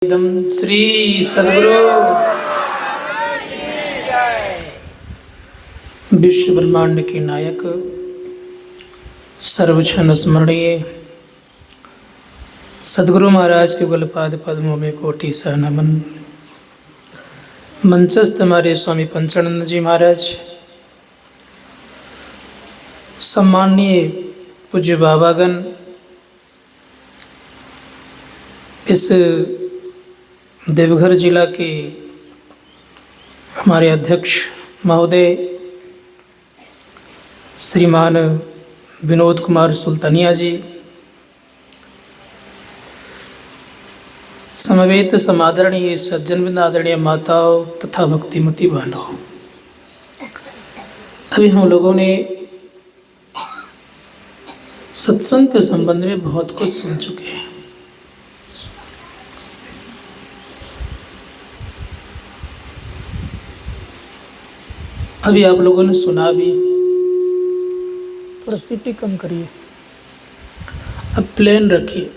एकदम श्री सद्गुरु विश्व ब्रह्मांड के नायक सर्वक्षण स्मरणीय सद्गुरु महाराज के बलपाद पद्मों में कोटि सा नमन। मंचस्थ हमारे स्वामी पंचानंद जी महाराज, सम्माननीय पूज्य बाबागण, इस देवघर जिला के हमारे अध्यक्ष महोदय श्रीमान विनोद कुमार सुल्तानिया जी, समवेत समादरणीय सज्जन आदरणीय माताओं तथा भक्तिमती बहनों, अभी हम लोगों ने सत्संग के संबंध में बहुत कुछ सुन चुके हैं। अभी आप लोगों ने सुना भी, थोड़ा सीटी कम करिए, अब प्लेन रखिए।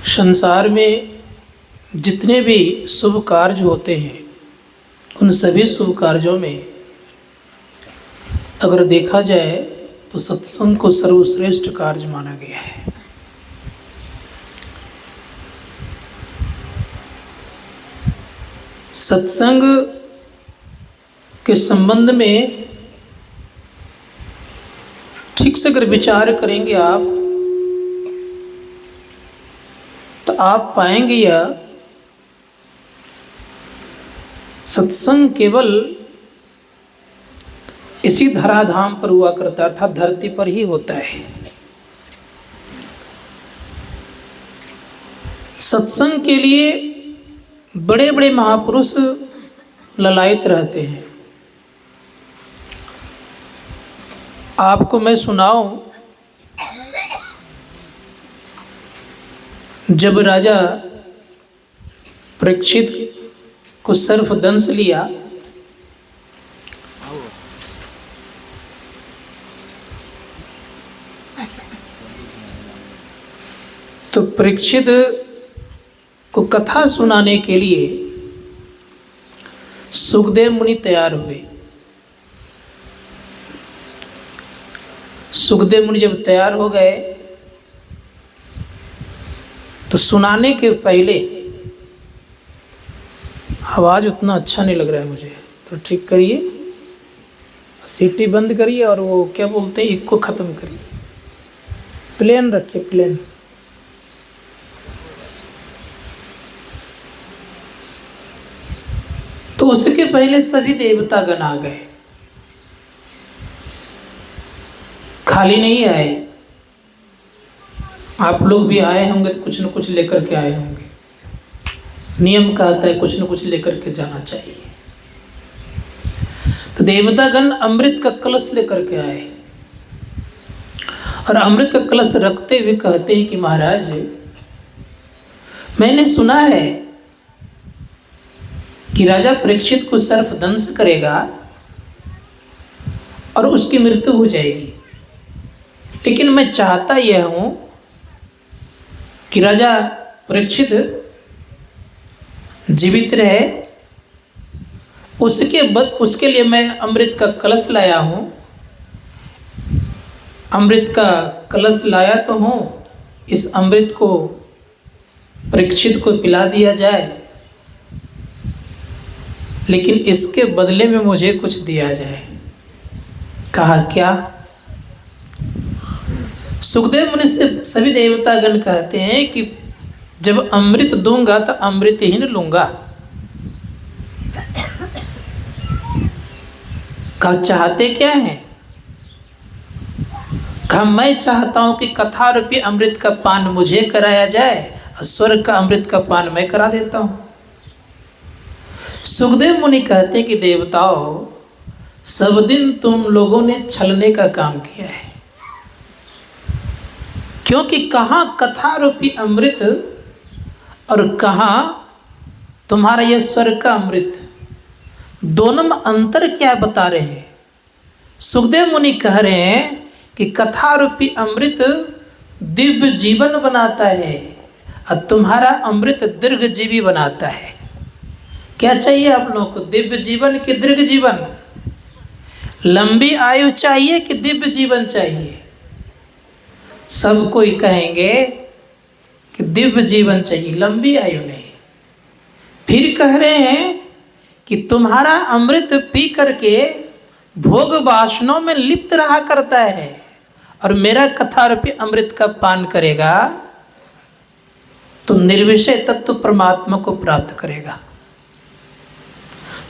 संसार में जितने भी शुभ कार्य होते हैं, उन सभी शुभ कार्यों में अगर देखा जाए तो सत्संग को सर्वश्रेष्ठ कार्य माना गया है। सत्संग के संबंध में ठीक से अगर विचार करेंगे आप, तो आप पाएंगे यह सत्संग केवल इसी धराधाम पर हुआ करता, अर्थात धरती पर ही होता है। सत्संग के लिए बड़े बड़े महापुरुष ललायत रहते हैं। आपको मैं सुनाऊं, जब राजा परीक्षित को सर्पदंश लिया तो परीक्षित को कथा सुनाने के लिए सुखदेव मुनि तैयार हुए। सुखदेव मुनि जब तैयार हो गए तो सुनाने के पहले, आवाज़ उतना अच्छा नहीं लग रहा है मुझे, तो ठीक करिए, सीटी बंद करिए और वो क्या बोलते हैं इसको ख़त्म करिए, प्लेन रखिए, प्लेन। तो उसके पहले सभी देवतागण आ गए, खाली नहीं आए। आप लोग भी आए होंगे तो कुछ न कुछ लेकर के आए होंगे। नियम कहता है कुछ न कुछ लेकर के जाना चाहिए। तो देवतागण अमृत का कलश लेकर के आए और अमृत का कलश रखते हुए कहते हैं कि महाराज, मैंने सुना है कि राजा परीक्षित को सर्पदंश करेगा और उसकी मृत्यु हो जाएगी, लेकिन मैं चाहता यह हूं कि राजा परीक्षित जीवित रहे। उसके लिए मैं अमृत का कलश लाया हूं। अमृत का कलश लाया तो हूं, इस अमृत को परीक्षित को पिला दिया जाए, लेकिन इसके बदले में मुझे कुछ दिया जाए। कहा क्या? सुखदेव मुनि से सभी देवतागण कहते हैं कि जब अमृत दूंगा तो अमृतहीन लूंगा। कहा चाहते क्या हैं? कहा मैं चाहता हूं कि कथा रूपी अमृत का पान मुझे कराया जाए और स्वर्ग का अमृत का पान मैं करा देता हूं। सुखदेव मुनि कहते हैं कि देवताओं, सब दिन तुम लोगों ने छलने का काम किया है, क्योंकि कहाँ कथा रूपी अमृत और कहाँ तुम्हारा यह स्वर्ग का अमृत, दोनों में अंतर क्या बता रहे हैं? सुखदेव मुनि कह रहे हैं कि कथा रूपी अमृत दिव्य जीवन बनाता है और तुम्हारा अमृत दीर्घ जीवी बनाता है। क्या चाहिए आप लोगों को, दिव्य जीवन कि दीर्घ जीवन? लंबी आयु चाहिए कि दिव्य जीवन चाहिए? सब कोई कहेंगे कि दिव्य जीवन चाहिए, लंबी आयु नहीं। फिर कह रहे हैं कि तुम्हारा अमृत पी करके भोग वासनाओं में लिप्त रहा करता है और मेरा कथा रूपी अमृत का पान करेगा तो निर्विषय तत्व परमात्मा को प्राप्त करेगा।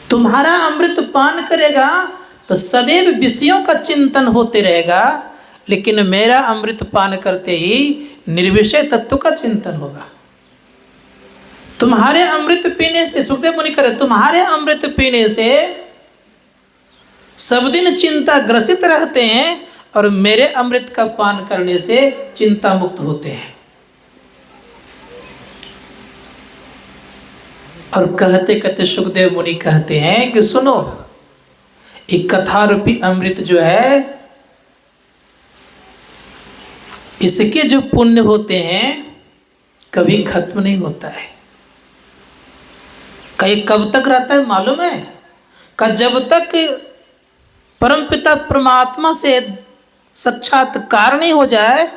तुम्हारा अमृत पान करेगा तो सदैव विषयों का चिंतन होते रहेगा, लेकिन मेरा अमृत पान करते ही निर्विषय तत्व का चिंतन होगा। तुम्हारे अमृत पीने से, सुखदेव मुनि करे, तुम्हारे अमृत पीने से सब दिन चिंता ग्रसित रहते हैं और मेरे अमृत का पान करने से चिंता मुक्त होते हैं। और कहते कहते सुखदेव मुनि कहते हैं कि सुनो, एक कथा रूपी अमृत जो है, इसके जो पुण्य होते हैं कभी खत्म नहीं होता है। कहीं कब तक रहता है मालूम है? का जब तक परमपिता परमात्मा से साक्षात्कार नहीं हो जाए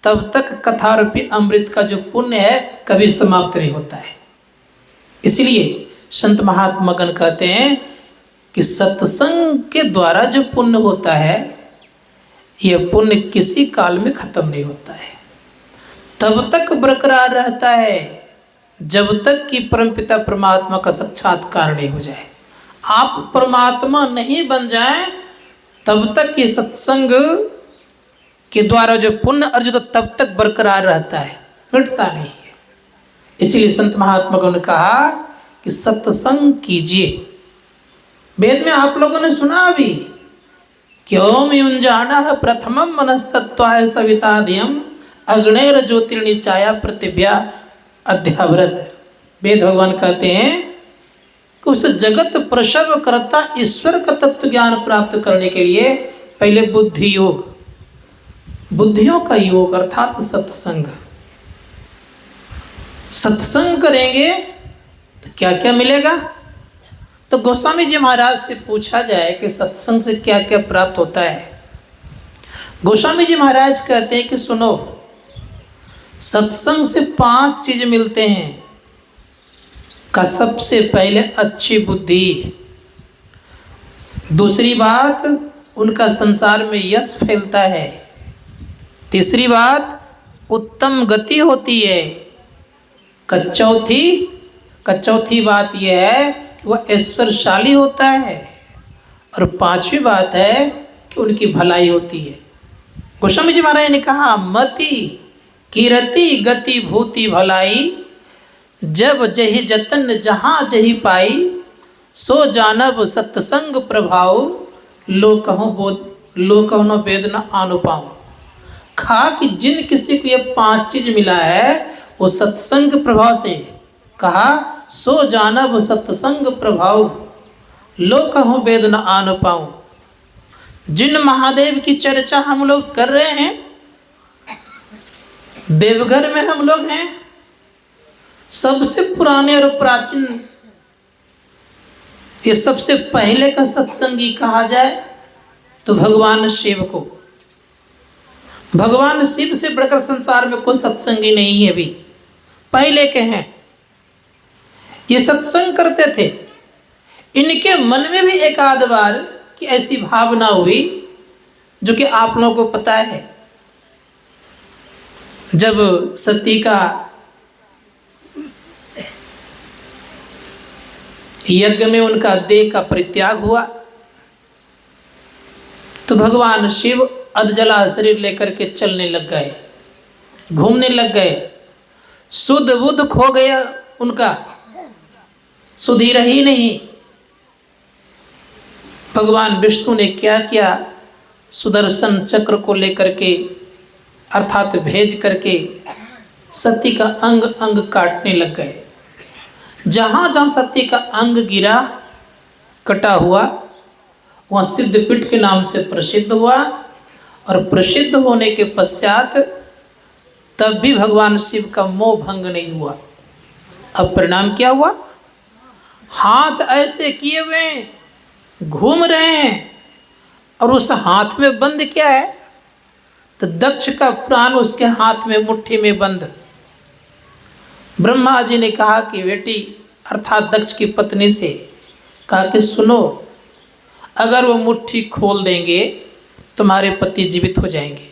तब तक कथा रूपी अमृत का जो पुण्य है कभी समाप्त नहीं होता है। इसलिए संत महात्मा गण कहते हैं कि सत्संग के द्वारा जो पुण्य होता है यह पुण्य किसी काल में खत्म नहीं होता है, तब तक बरकरार रहता है जब तक कि परमपिता परमात्मा का साक्षात्कार नहीं हो जाए। आप परमात्मा नहीं बन जाएं तब तक ये सत्संग के द्वारा जो पुण्य अर्जित तब तक बरकरार रहता है, मिटता नहीं है। इसीलिए संत महात्मा ने कहा कि सत्संग कीजिए। वेद में आप लोगों ने सुना अभी कि ओम युंजाना प्रथमम मनस्तत्वाय सवितादियम अग्नेर ज्योतिर्निचाया पृथिव्या अध्याव्रत। वेद भगवान कहते हैं कि उस जगत प्रसव करता ईश्वर का तत्व ज्ञान प्राप्त करने के लिए पहले बुद्धि योग, बुद्धियों का योग अर्थात सत्संग। सत्संग करेंगे तो क्या क्या मिलेगा? तो गोस्वामी जी महाराज से पूछा जाए कि सत्संग से क्या क्या प्राप्त होता है। गोस्वामी जी महाराज कहते हैं कि सुनो, सत्संग से 5 चीज मिलते हैं। का सबसे पहले अच्छी बुद्धि, दूसरी बात उनका संसार में यश फैलता है, तीसरी बात उत्तम गति होती है, चौथी बात यह है कि वह ऐश्वर्यशाली होता है, और 5वीं बात है कि उनकी भलाई होती है। गोस्वामी जी महाराज ने कहा मति कीरति गति भूति भलाई, जब जहि जतन जहाँ जहि पाई, सो जानब सत्संग प्रभाव, लोकहो न वेद न अनुपाऊ। कहा कि जिन किसी को ये 5 चीज मिला है वो सत्संग प्रभाव से, कहा सो जानब सत्संग प्रभाव, लोकहो वेद न अनुपाऊ। जिन महादेव की चर्चा हम लोग कर रहे हैं, देवघर में हम लोग हैं, सबसे पुराने और प्राचीन, ये सबसे पहले का सत्संगी कहा जाए तो भगवान शिव को। भगवान शिव से बढ़कर संसार में कोई सत्संगी नहीं है, अभी पहले के हैं। ये सत्संग करते थे। इनके मन में भी एक आध बार की ऐसी भावना हुई जो कि आप लोगों को पता है, जब सती का यज्ञ में उनका देह का परित्याग हुआ तो भगवान शिव अधजला शरीर लेकर के चलने लग गए, घूमने लग गए, शुद्ध बुद्ध खो गया उनका, शुद्ध ही रही नहीं। भगवान विष्णु ने क्या किया, सुदर्शन चक्र को लेकर के अर्थात भेज करके सती का अंग अंग काटने लग गए। जहाँ जहाँ सती का अंग गिरा कटा हुआ वहाँ सिद्धपीठ के नाम से प्रसिद्ध हुआ, और प्रसिद्ध होने के पश्चात तब भी भगवान शिव का मोह भंग नहीं हुआ। अब परिणाम क्या हुआ? हाथ ऐसे किए हुए हैं, घूम रहे हैं, और उस हाथ में बंद क्या है? तो दक्ष का प्राण उसके हाथ में, मुट्ठी में बंद। ब्रह्मा जी ने कहा कि बेटी, अर्थात दक्ष की पत्नी से कहा कि सुनो, अगर वो मुट्ठी खोल देंगे तुम्हारे पति जीवित हो जाएंगे।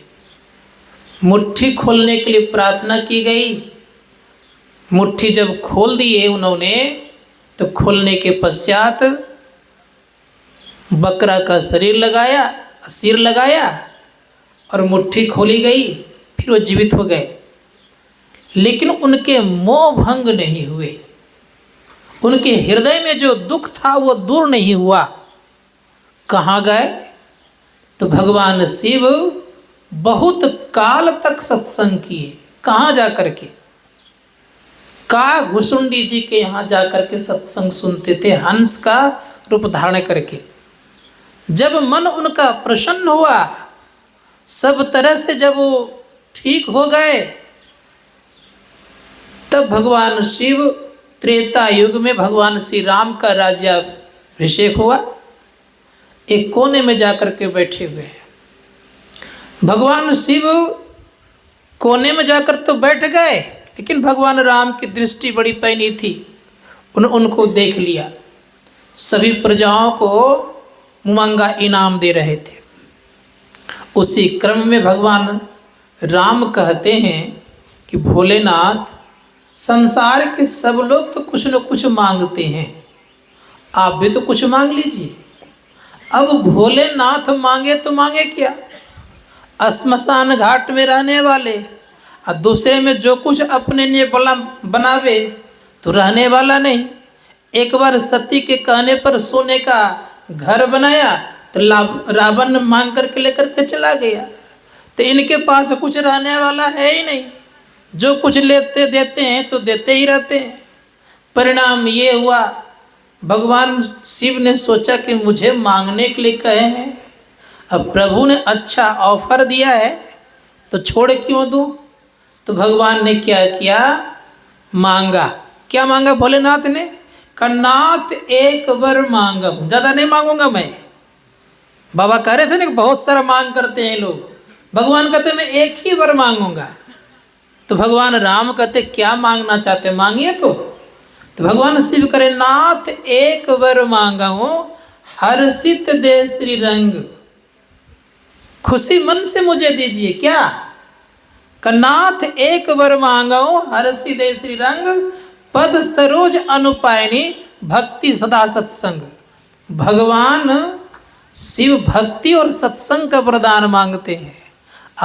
मुट्ठी खोलने के लिए प्रार्थना की गई। मुट्ठी जब खोल दिए उन्होंने, तो खोलने के पश्चात बकरा का शरीर लगाया, सिर लगाया और मुट्ठी खोली गई, फिर वो जीवित हो गए। लेकिन उनके मोह भंग नहीं हुए, उनके हृदय में जो दुख था वो दूर नहीं हुआ। कहाँ गए? तो भगवान शिव बहुत काल तक सत्संग किए। कहाँ जा कर के? का घुसुंडी जी के यहाँ जा कर के सत्संग सुनते थे, हंस का रूप धारण करके। जब मन उनका प्रसन्न हुआ, सब तरह से जब वो ठीक हो गए, तब भगवान शिव, त्रेता युग में भगवान श्री राम का राज्याभिषेक हुआ। एक कोने में जाकर के बैठे हुए हैं। भगवान शिव कोने में जाकर तो बैठ गए, लेकिन भगवान राम की दृष्टि बड़ी पैनी थी। उनको देख लिया। सभी प्रजाओं को मुमंगा इनाम दे रहे थे। उसी क्रम में भगवान राम कहते हैं कि भोलेनाथ, संसार के सब लोग तो कुछ न कुछ मांगते हैं, आप भी तो कुछ मांग लीजिए। अब भोलेनाथ मांगे तो मांगे क्या? श्मशान घाट में रहने वाले और दूसरे में जो कुछ अपने लिए बनावे तो रहने वाला नहीं। एक बार सती के कहने पर सोने का घर बनाया तो रावण मांग करके लेकर के चला गया। तो इनके पास कुछ रहने वाला है ही नहीं, जो कुछ लेते देते हैं तो देते ही रहते हैं। परिणाम ये हुआ, भगवान शिव ने सोचा कि मुझे मांगने के लिए कहे हैं, अब प्रभु ने अच्छा ऑफर दिया है तो छोड़ क्यों दूँ। तो भगवान ने क्या किया? मांगा। क्या मांगा भोलेनाथ ने? नाथ एक वर मांगा, ज़्यादा नहीं मांगूंगा मैं। बाबा कह रहे थे ना कि बहुत सारा मांग करते हैं लोग, भगवान कहते मैं एक ही वर मांगूंगा। तो भगवान राम कहते क्या मांगना चाहते, मांगिए। तो भगवान शिव करे, नाथ एक वर मांगा हूँ, हर्षित दे श्री रंग, खुशी मन से मुझे दीजिए। क्या? नाथ एक वर मांगा हूँ, हर्षित दे श्री रंग, पद सरोज अनुपायनी, भक्ति सदा सत्संग। भगवान शिव भक्ति और सत्संग का वरदान मांगते हैं।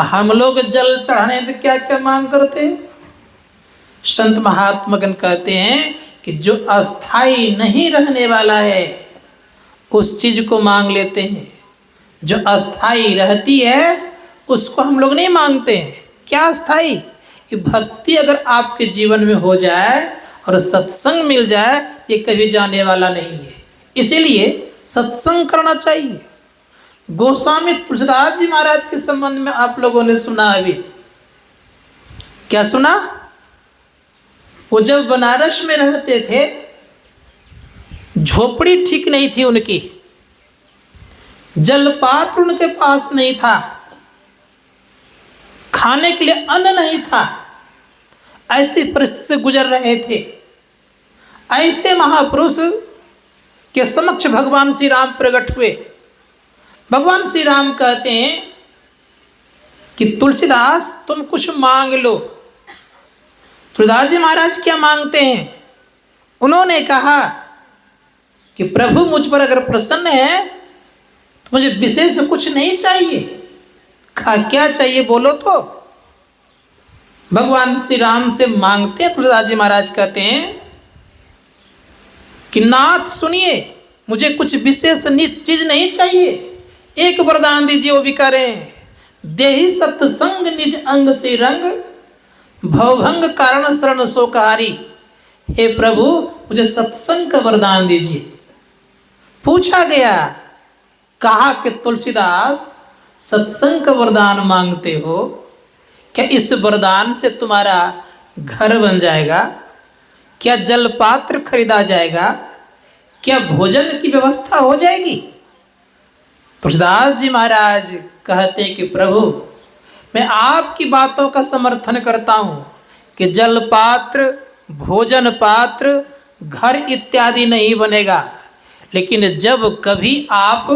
हम लोग जल चढ़ाने तो क्या क्या मांग करते हैं? संत महात्मागण कहते हैं कि जो अस्थाई नहीं रहने वाला है उस चीज को मांग लेते हैं, जो अस्थाई रहती है उसको हम लोग नहीं मांगते हैं। क्या अस्थाई? कि भक्ति अगर आपके जीवन में हो जाए और सत्संग मिल जाए, ये कभी जाने वाला नहीं है। इसीलिए सत्संग करना चाहिए। गोस्वामी तुलसीदास जी महाराज के संबंध में आप लोगों ने सुना अभी, क्या सुना? वो जब बनारस में रहते थे, झोपड़ी ठीक नहीं थी उनकी, जलपात्र उनके पास नहीं था, खाने के लिए अन्न नहीं था, ऐसी परिस्थिति से गुजर रहे थे। ऐसे महापुरुष के समक्ष भगवान श्री राम प्रकट हुए। भगवान श्री राम कहते हैं कि तुलसीदास तुम कुछ मांग लो। तुलसीदास जी महाराज क्या मांगते हैं? उन्होंने कहा कि प्रभु मुझ पर अगर प्रसन्न है तो मुझे विशेष कुछ नहीं चाहिए। क्या चाहिए बोलो तो। भगवान श्री राम से मांगते हैं। तुलसीदास जी महाराज कहते हैं कि नाथ सुनिए, मुझे कुछ विशेष चीज नहीं चाहिए, एक वरदान दीजिए। वो भी करें, देहि सत्संग निज अंग से रंग, भवभंग कारण शरण शोकहारी। हे प्रभु मुझे सत्संग का वरदान दीजिए। पूछा गया, कहा कि तुलसीदास सत्संग का वरदान मांगते हो, क्या इस वरदान से तुम्हारा घर बन जाएगा? क्या जल पात्र खरीदा जाएगा? क्या भोजन की व्यवस्था हो जाएगी? तुलसीदास जी महाराज कहते हैं कि प्रभु, मैं आपकी बातों का समर्थन करता हूँ कि जल पात्र, भोजन पात्र, घर इत्यादि नहीं बनेगा, लेकिन जब कभी आप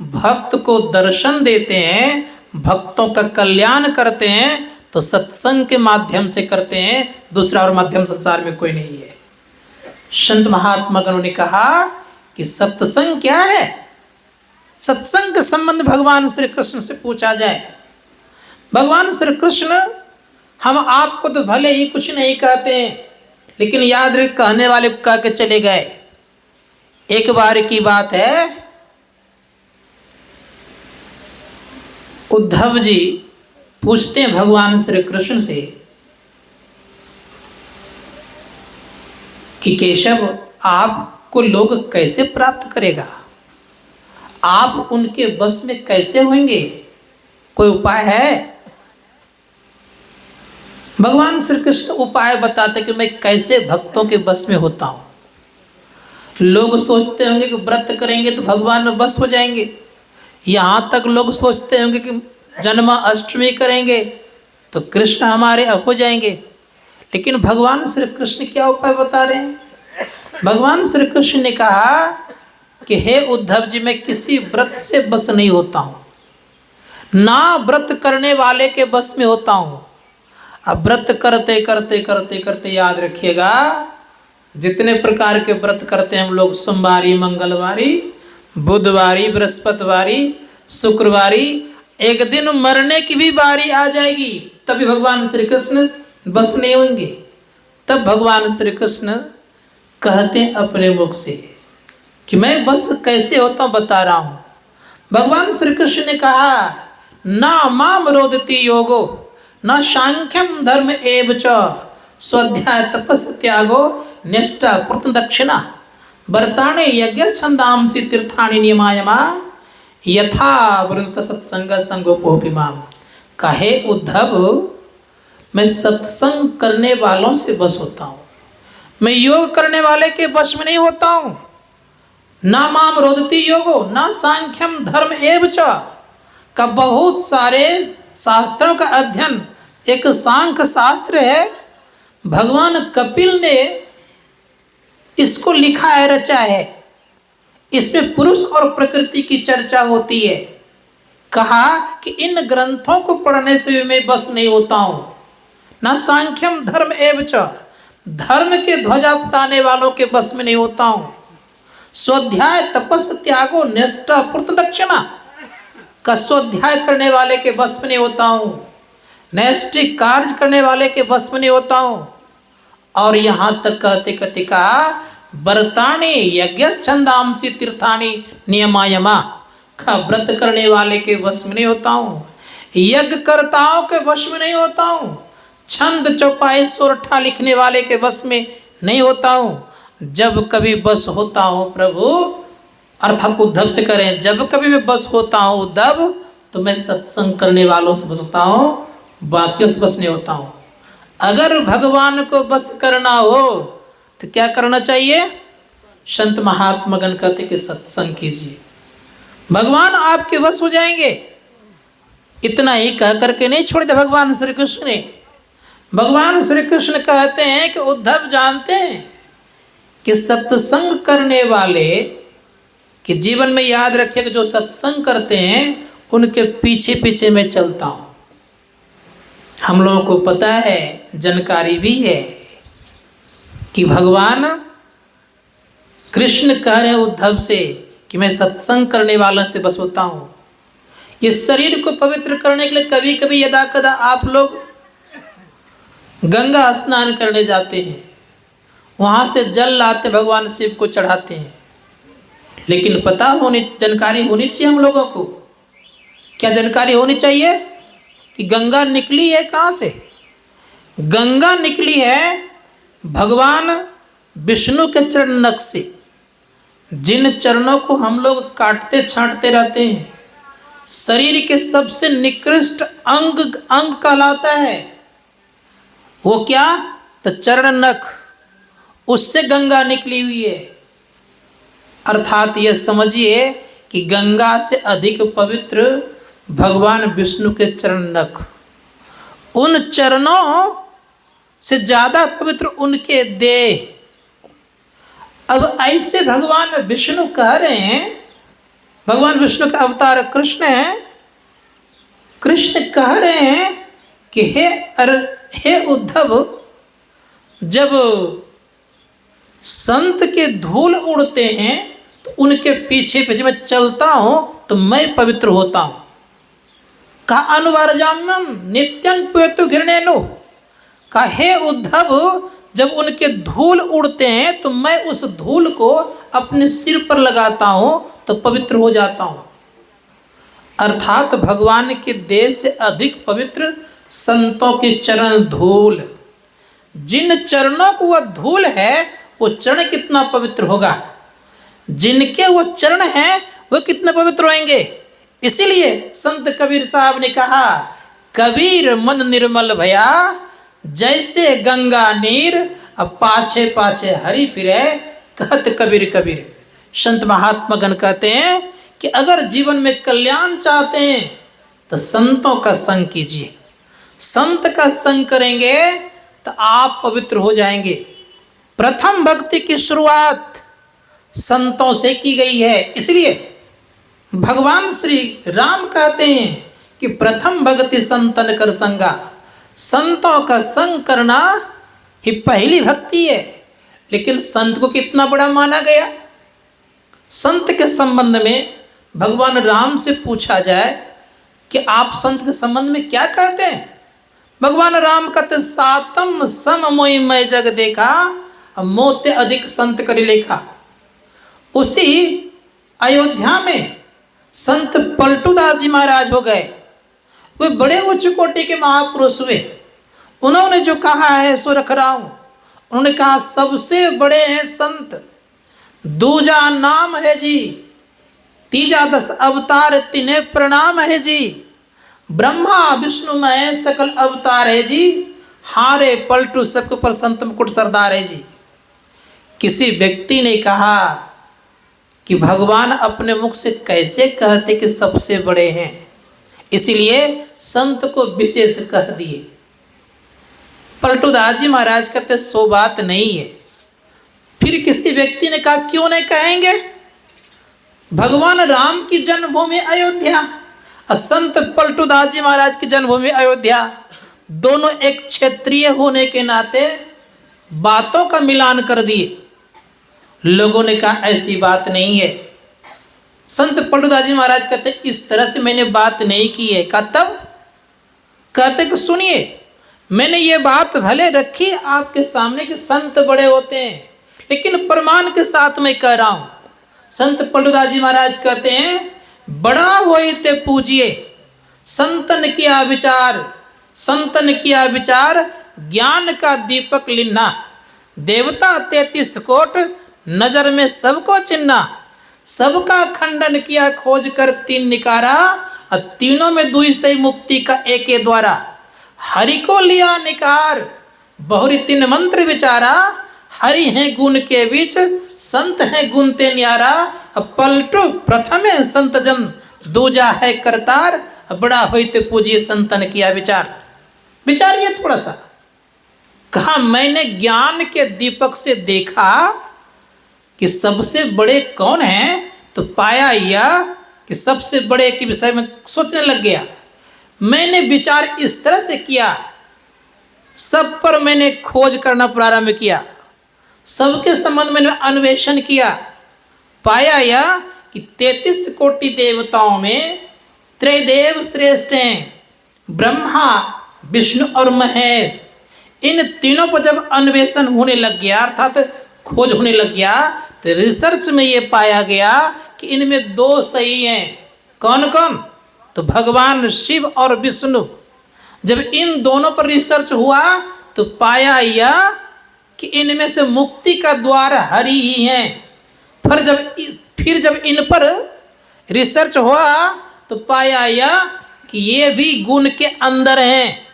भक्त को दर्शन देते हैं, भक्तों का कल्याण करते हैं, तो सत्संग के माध्यम से करते हैं। दूसरा और माध्यम संसार में कोई नहीं है। संत महात्मा गणों ने कहा कि सत्संग क्या है? सत्संग का संबंध भगवान श्री कृष्ण से पूछा जाए। भगवान श्री कृष्ण हम आपको तो भले ही कुछ नहीं कहते हैं, लेकिन याद रख, कहने वाले कह के चले गए। एक बार की बात है, उद्धव जी पूछते हैं भगवान श्री कृष्ण से कि केशव, आपको लोग कैसे प्राप्त करेगा? आप उनके बस में कैसे होंगे? कोई उपाय है? भगवान श्री कृष्ण उपाय बताते कि मैं कैसे भक्तों के बस में होता हूं। लोग सोचते होंगे कि व्रत करेंगे तो भगवान में बस हो जाएंगे। यहां तक लोग सोचते होंगे कि जन्माष्टमी करेंगे तो कृष्ण हमारे हो जाएंगे। लेकिन भगवान श्री कृष्ण क्या उपाय बता रहे हैं? भगवान श्री कृष्ण ने कहा कि हे उद्धव जी, मैं किसी व्रत से बस नहीं होता हूं, ना व्रत करने वाले के बस में होता हूं। अब व्रत करते करते करते करते याद रखिएगा, जितने प्रकार के व्रत करते हैं हम लोग, सोमवारी, मंगलवारी, बुधवारी, बृहस्पतिवारी, शुक्रवारी, एक दिन मरने की भी बारी आ जाएगी तभी भगवान श्री कृष्ण बस नहीं होंगे। तब भगवान श्री कृष्ण कहते हैं अपने मुख से कि मैं बस कैसे होता हूं बता रहा हूं। भगवान श्री कृष्ण ने कहा, ना माम रोदती योगो न सांख्यम धर्म एव च स्वाध्याय तपस् त्यागो निष्ठा प्रत दक्षिणा वर्ताणे यज्ञ छंदांसी तीर्थानि नियमायमा यथा वृंत सत्संग संगोपोपि माम। कहे उद्धव, मैं सत्संग करने वालों से बस होता हूं, मैं योग करने वाले के बस में नहीं होता हूं। ना माम रोदती योगो ना सांख्यम धर्म एव च का बहुत सारे शास्त्रों का अध्ययन, एक सांख्य शास्त्र है, भगवान कपिल ने इसको लिखा है, रचा है। इसमें पुरुष और प्रकृति की चर्चा होती है। कहा कि इन ग्रंथों को पढ़ने से मैं बस नहीं होता हूं। ना सांख्यम धर्म एव च, धर्म के ध्वजा फहराने वालों के बस में नहीं होता हूं। स्वाध्याय तपस् त्यागो निष्ठा प्रत दक्षिणा का स्वाध्याय करने वाले के बस में नहीं होता हूं। नैष्ठिक कार्य करने वाले के बस में नहीं होता हूं। और यहां तक कहते कहते कहा, व्रतानि यज्ञ छंदांसी तीर्थानि नियमायमा का व्रत करने वाले के बस में नहीं होता हूं, यज्ञ कर्ताओं के बस में नहीं होता हूं, छंद चौपाई सोरठा लिखने वाले के बस में नहीं होता हूं। जब कभी बस होता हूं प्रभु, अर्थात उद्धव से करें, जब कभी मैं बस होता हूं उद्धव, तो मैं सत्संग करने वालों से बस होता हूं, बाकियों से बस नहीं होता हूं। अगर भगवान को बस करना हो तो क्या करना चाहिए? संत महात्मा गण कहते कि सत्संग कीजिए, भगवान आपके बस हो जाएंगे। इतना ही कह करके नहीं छोड़ दिया भगवान श्री कृष्ण ने। भगवान श्री कृष्ण कहते हैं कि उद्धव जानते हैं कि सत्संग करने वाले कि जीवन में याद रखिए कि जो सत्संग करते हैं उनके पीछे पीछे मैं चलता हूं। हम लोगों को पता है, जानकारी भी है कि भगवान कृष्ण कह रहे हैं उद्धव से कि मैं सत्संग करने वालों से बस होता हूं। इस शरीर को पवित्र करने के लिए कभी कभी यदा कदा आप लोग गंगा स्नान करने जाते हैं, वहां से जल लाते भगवान शिव को चढ़ाते हैं। लेकिन पता होनी, जानकारी होनी चाहिए हम लोगों को। क्या जानकारी होनी चाहिए कि गंगा निकली है कहाँ से? गंगा निकली है भगवान विष्णु के चरण नख से, जिन चरणों को हम लोग काटते छांटते रहते हैं, शरीर के सबसे निकृष्ट अंग अंग कहलाता है। वो क्या? तो चरण नख, उससे गंगा निकली हुई है। अर्थात यह समझिए कि गंगा से अधिक पवित्र भगवान विष्णु के चरण नख, उन चरणों से ज्यादा पवित्र उनके देह। अब ऐसे भगवान विष्णु कह रहे हैं, भगवान विष्णु का अवतार कृष्ण है। कृष्ण कह रहे हैं कि हे उद्धव, जब संत के धूल उड़ते हैं तो उनके पीछे पीछे मैं चलता हूं तो मैं पवित्र होता हूं। का अनुवारजाम्यम नित्यं प्यतु घृणेनु, का हे उद्धव, जब उनके धूल उड़ते हैं तो मैं उस धूल को अपने सिर पर लगाता हूं तो पवित्र हो जाता हूं। अर्थात भगवान के देह से अधिक पवित्र संतों के चरण धूल। जिन चरणों को वह धूल है वो चरण कितना पवित्र होगा, जिनके वो चरण हैं वो कितने पवित्र होंगे। इसीलिए संत कबीर साहब ने कहा, कबीर मन निर्मल भया जैसे गंगा नीर, अब पाछे पाछे हरि फिरे कहत कबीर कबीर। संत महात्मा गण कहते हैं कि अगर जीवन में कल्याण चाहते हैं तो संतों का संग कीजिए। संत का संग करेंगे तो आप पवित्र हो जाएंगे। प्रथम भक्ति की शुरुआत संतों से की गई है। इसलिए भगवान श्री राम कहते हैं कि प्रथम भक्ति संतन कर संगा, संतों का संग करना ही पहली भक्ति है। लेकिन संत को कितना बड़ा माना गया। संत के संबंध में भगवान राम से पूछा जाए कि आप संत के संबंध में क्या कहते हैं, भगवान राम कहते, सातम सम मोहि मैं जग देखा, मोते अधिक संत करि लेखा। उसी अयोध्या में संत पलटूदास जी महाराज हो गए। वे बड़े उच्च कोटि के महापुरुष हुए। उन्होंने जो कहा है सो रख रहा हूं। उन्होंने कहा सबसे बड़े हैं संत, दूजा नाम है जी, तीजा 10 अवतार तिन्हें प्रणाम है जी, ब्रह्मा विष्णु महेश सकल अवतार है जी, हारे पलटू सबके ऊपर संत मुकुट सरदार है जी। किसी व्यक्ति ने कहा कि भगवान अपने मुख से कैसे कहते कि सबसे बड़े हैं, इसलिए संत को विशेष कह दिए। पलटूदास जी महाराज कहते सो बात नहीं है। फिर किसी व्यक्ति ने कहा क्यों नहीं कहेंगे, भगवान राम की जन्मभूमि अयोध्या और संत पलटूदास जी महाराज की जन्मभूमि अयोध्या, दोनों एक क्षेत्रीय होने के नाते बातों का मिलान कर दिए। लोगों ने कहा ऐसी बात नहीं है। संत पलटूदास जी महाराज कहते इस तरह से मैंने बात नहीं की है। कहा तब? कहते कि सुनिए, मैंने ये बात भले रखी आपके सामने कि संत बड़े होते हैं, लेकिन प्रमाण के साथ मैं कह रहा हूं। संत पलटूदास जी महाराज कहते हैं बड़ा होई ते पूजिए, संतन किया विचार, संतन किया विचार, ज्ञान का दीपक लिन्ना, देवता 33 कोट, नजर में सबको चिन्ना, सबका खंडन किया खोज कर 3 निकारा, और तीनों में दुई से मुक्ति का एके द्वारा, हरि को लिया निकार, बहुरी 3 मंत्र विचारा, हरि हैं गुण के बीच, संत हैं गुण ते न्यारा, पलटू प्रथम है संत जन, दूजा है करतार, बड़ा होते पूजिए संतन किया विचार। विचारिए थोड़ा सा। कहा मैंने ज्ञान के दीपक से देखा कि सबसे बड़े कौन हैं, तो पाया यह कि सबसे बड़े के विषय में सोचने लग गया। मैंने विचार इस तरह से किया, सब पर मैंने खोज करना प्रारंभ किया, सबके संबंध में अन्वेषण किया। पाया यह कि 33 कोटि देवताओं में त्रैदेव श्रेष्ठ हैं, ब्रह्मा विष्णु और महेश। इन तीनों पर जब अन्वेषण होने लग गया, अर्थात खोज होने लग गया, तो रिसर्च में ये पाया गया कि इनमें 2 सही हैं। कौन कौन? तो भगवान शिव और विष्णु। जब इन दोनों पर रिसर्च हुआ तो पाया यह कि इनमें से मुक्ति का द्वार हरि ही है। फिर जब इन पर रिसर्च हुआ तो पाया यह कि ये भी गुण के अंदर हैं।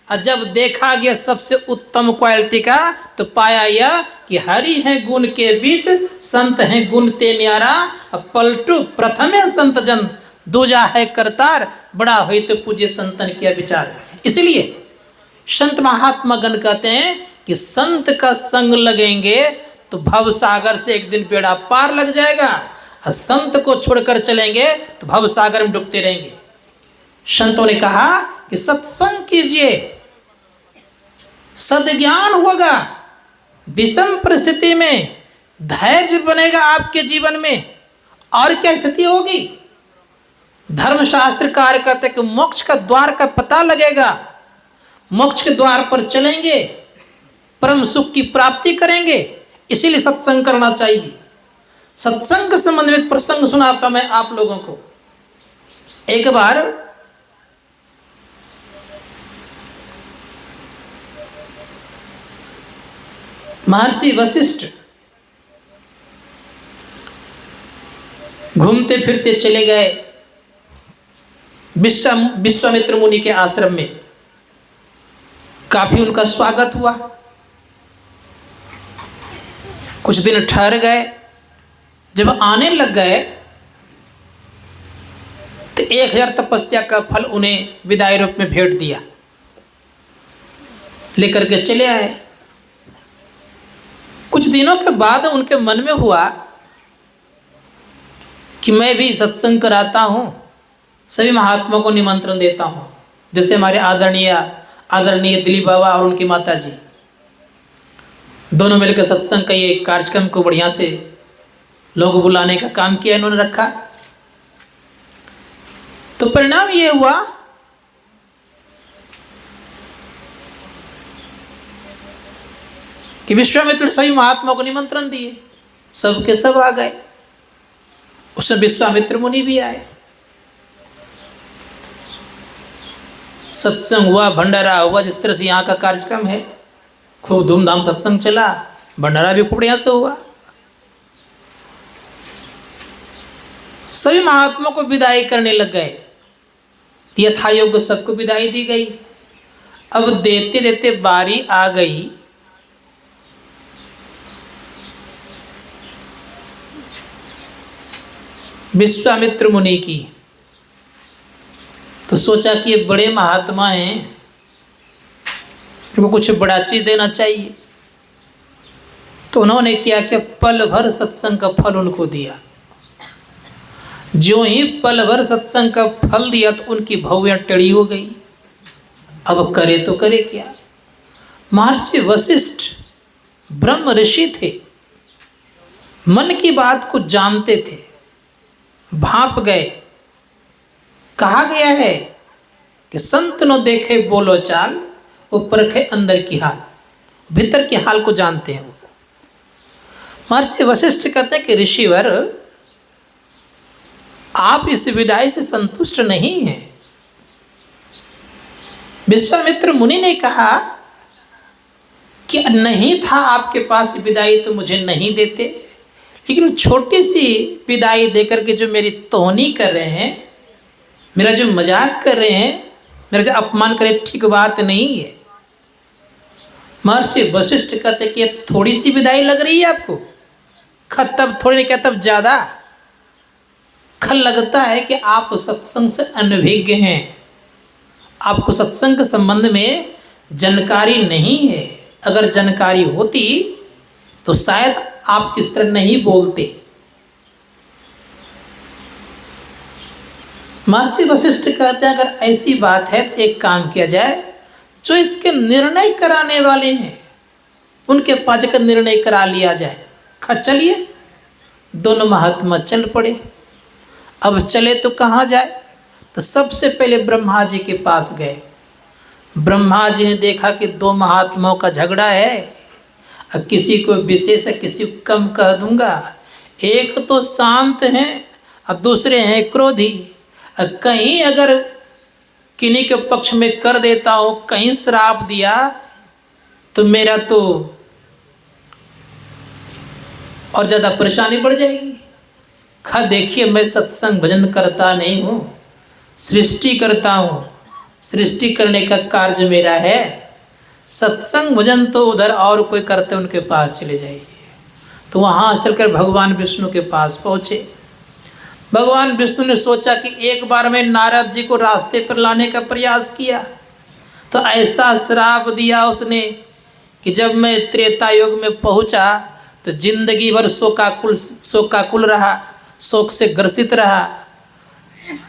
और जब देखा गया सबसे उत्तम क्वालिटी का, तो पाया यह कि हरि है गुण के बीच, संत है गुण ते न्यारा, पलटू प्रथमे संत जन, दूजा है करतार, बड़ा हुई तो पूज्य संतन किया विचार। इसलिए संत महात्मा गण कहते हैं कि संत का संग लगेंगे तो भव सागर से एक दिन बेड़ा पार लग जाएगा, और संत को छोड़कर चलेंगे तो भव सागर में डूबते रहेंगे। संतों ने कहा कि सत्संग कीजिए, सद्ज्ञान होगा, विषम परिस्थिति में धैर्य बनेगा आपके जीवन में। और क्या स्थिति होगी? धर्मशास्त्र कार्य कहते कि मोक्ष का द्वार का पता लगेगा, मोक्ष के द्वार पर चलेंगे, परम सुख की प्राप्ति करेंगे। इसीलिए सत्संग करना चाहिए। सत्संग संबंध में प्रसंग सुनाता मैं आप लोगों को। एक बार महर्षि वशिष्ठ घूमते फिरते चले गए विश्वामित्र मुनि के आश्रम में। काफी उनका स्वागत हुआ। कुछ दिन ठहर गए। जब आने लग गए तो 1000 तपस्या का फल उन्हें विदाई रूप में भेंट दिया, लेकर के चले आए। कुछ दिनों के बाद उनके मन में हुआ कि मैं भी सत्संग कराता हूँ, सभी महात्माओं को निमंत्रण देता हूँ, जैसे हमारे आदरणीय दिलीप बाबा और उनकी माता जी दोनों मिलकर सत्संग का ये कार्यक्रम को बढ़िया से लोग बुलाने का काम किया इन्होंने रखा। तो परिणाम ये हुआ कि विश्वामित्र सभी महात्माओं को निमंत्रण दिए, सबके सब आ गए। उसमें विश्वामित्र मुनि भी आए। सत्संग हुआ, भंडारा हुआ, जिस तरह से यहाँ का कार्यक्रम है, खूब धूमधाम सत्संग चला, भंडारा भी खूब बढ़िया से हुआ। सभी महात्माओं को विदाई करने लग गए। यथायोग्य सबको विदाई दी गई। अब देते देते बारी आ गई विश्वामित्र मुनि की। तो सोचा कि ये बड़े महात्मा हैं, इनको कुछ बड़ा चीज देना चाहिए। तो उन्होंने क्या किया, पल भर सत्संग का फल उनको दिया। जो ही पल भर सत्संग का फल दिया तो उनकी भौवें टेढ़ी हो गई। अब करे तो करे क्या। महर्षि वशिष्ठ ब्रह्म ऋषि थे, मन की बात को जानते थे, भाप गए। कहा गया है कि संत न देखे बोलो चाल, वो परखे अंदर की हाल, भीतर के हाल को जानते हैं वो। महर्षि वशिष्ठ कहते हैं कि ऋषिवर, आप इस विदाई से संतुष्ट नहीं हैं। विश्वामित्र मुनि ने कहा कि नहीं था आपके पास विदाई तो मुझे नहीं देते, लेकिन छोटी सी विदाई देकर के जो मेरी तोहनी कर रहे हैं, मेरा जो मजाक कर रहे हैं, मेरा जो अपमान कर रहे हैं, ठीक बात नहीं है। महर्षि वशिष्ठ कहते कि थोड़ी सी विदाई लग रही है आपको, तब थोड़ी नहीं कहता तब ज़्यादा। खल लगता है कि आप सत्संग से अनभिज्ञ हैं, आपको सत्संग के संबंध में जानकारी नहीं है। अगर जानकारी होती तो शायद आप इस तरह नहीं बोलते। महर्षि वशिष्ठ कहते हैं अगर ऐसी बात है तो एक काम किया जाए, जो इसके निर्णय कराने वाले हैं उनके पास का निर्णय करा लिया जाए। चलिए, दोनों महात्मा चल पड़े। अब चले तो कहाँ जाए, तो सबसे पहले ब्रह्मा जी के पास गए। ब्रह्मा जी ने देखा कि दो महात्माओं का झगड़ा है, किसी को विशेष है किसी को कम कह दूंगा। एक तो शांत हैं और दूसरे हैं क्रोधी। कहीं अगर किन्हीं के पक्ष में कर देता हो, कहीं श्राप दिया तो मेरा तो और ज़्यादा परेशानी बढ़ जाएगी। देखिए, मैं सत्संग भजन करता नहीं हूँ, सृष्टि करता हूँ, सृष्टि करने का कार्य मेरा है। सत्संग भजन तो उधर और कोई करते उनके पास चले जाइए। तो वहाँ चलकर भगवान विष्णु के पास पहुँचे। भगवान विष्णु ने सोचा कि एक बार में नारद जी को रास्ते पर लाने का प्रयास किया तो ऐसा श्राप दिया उसने कि जब मैं त्रेता युग में पहुंचा तो जिंदगी भर शोकाकुल रहा, शोक से ग्रसित रहा।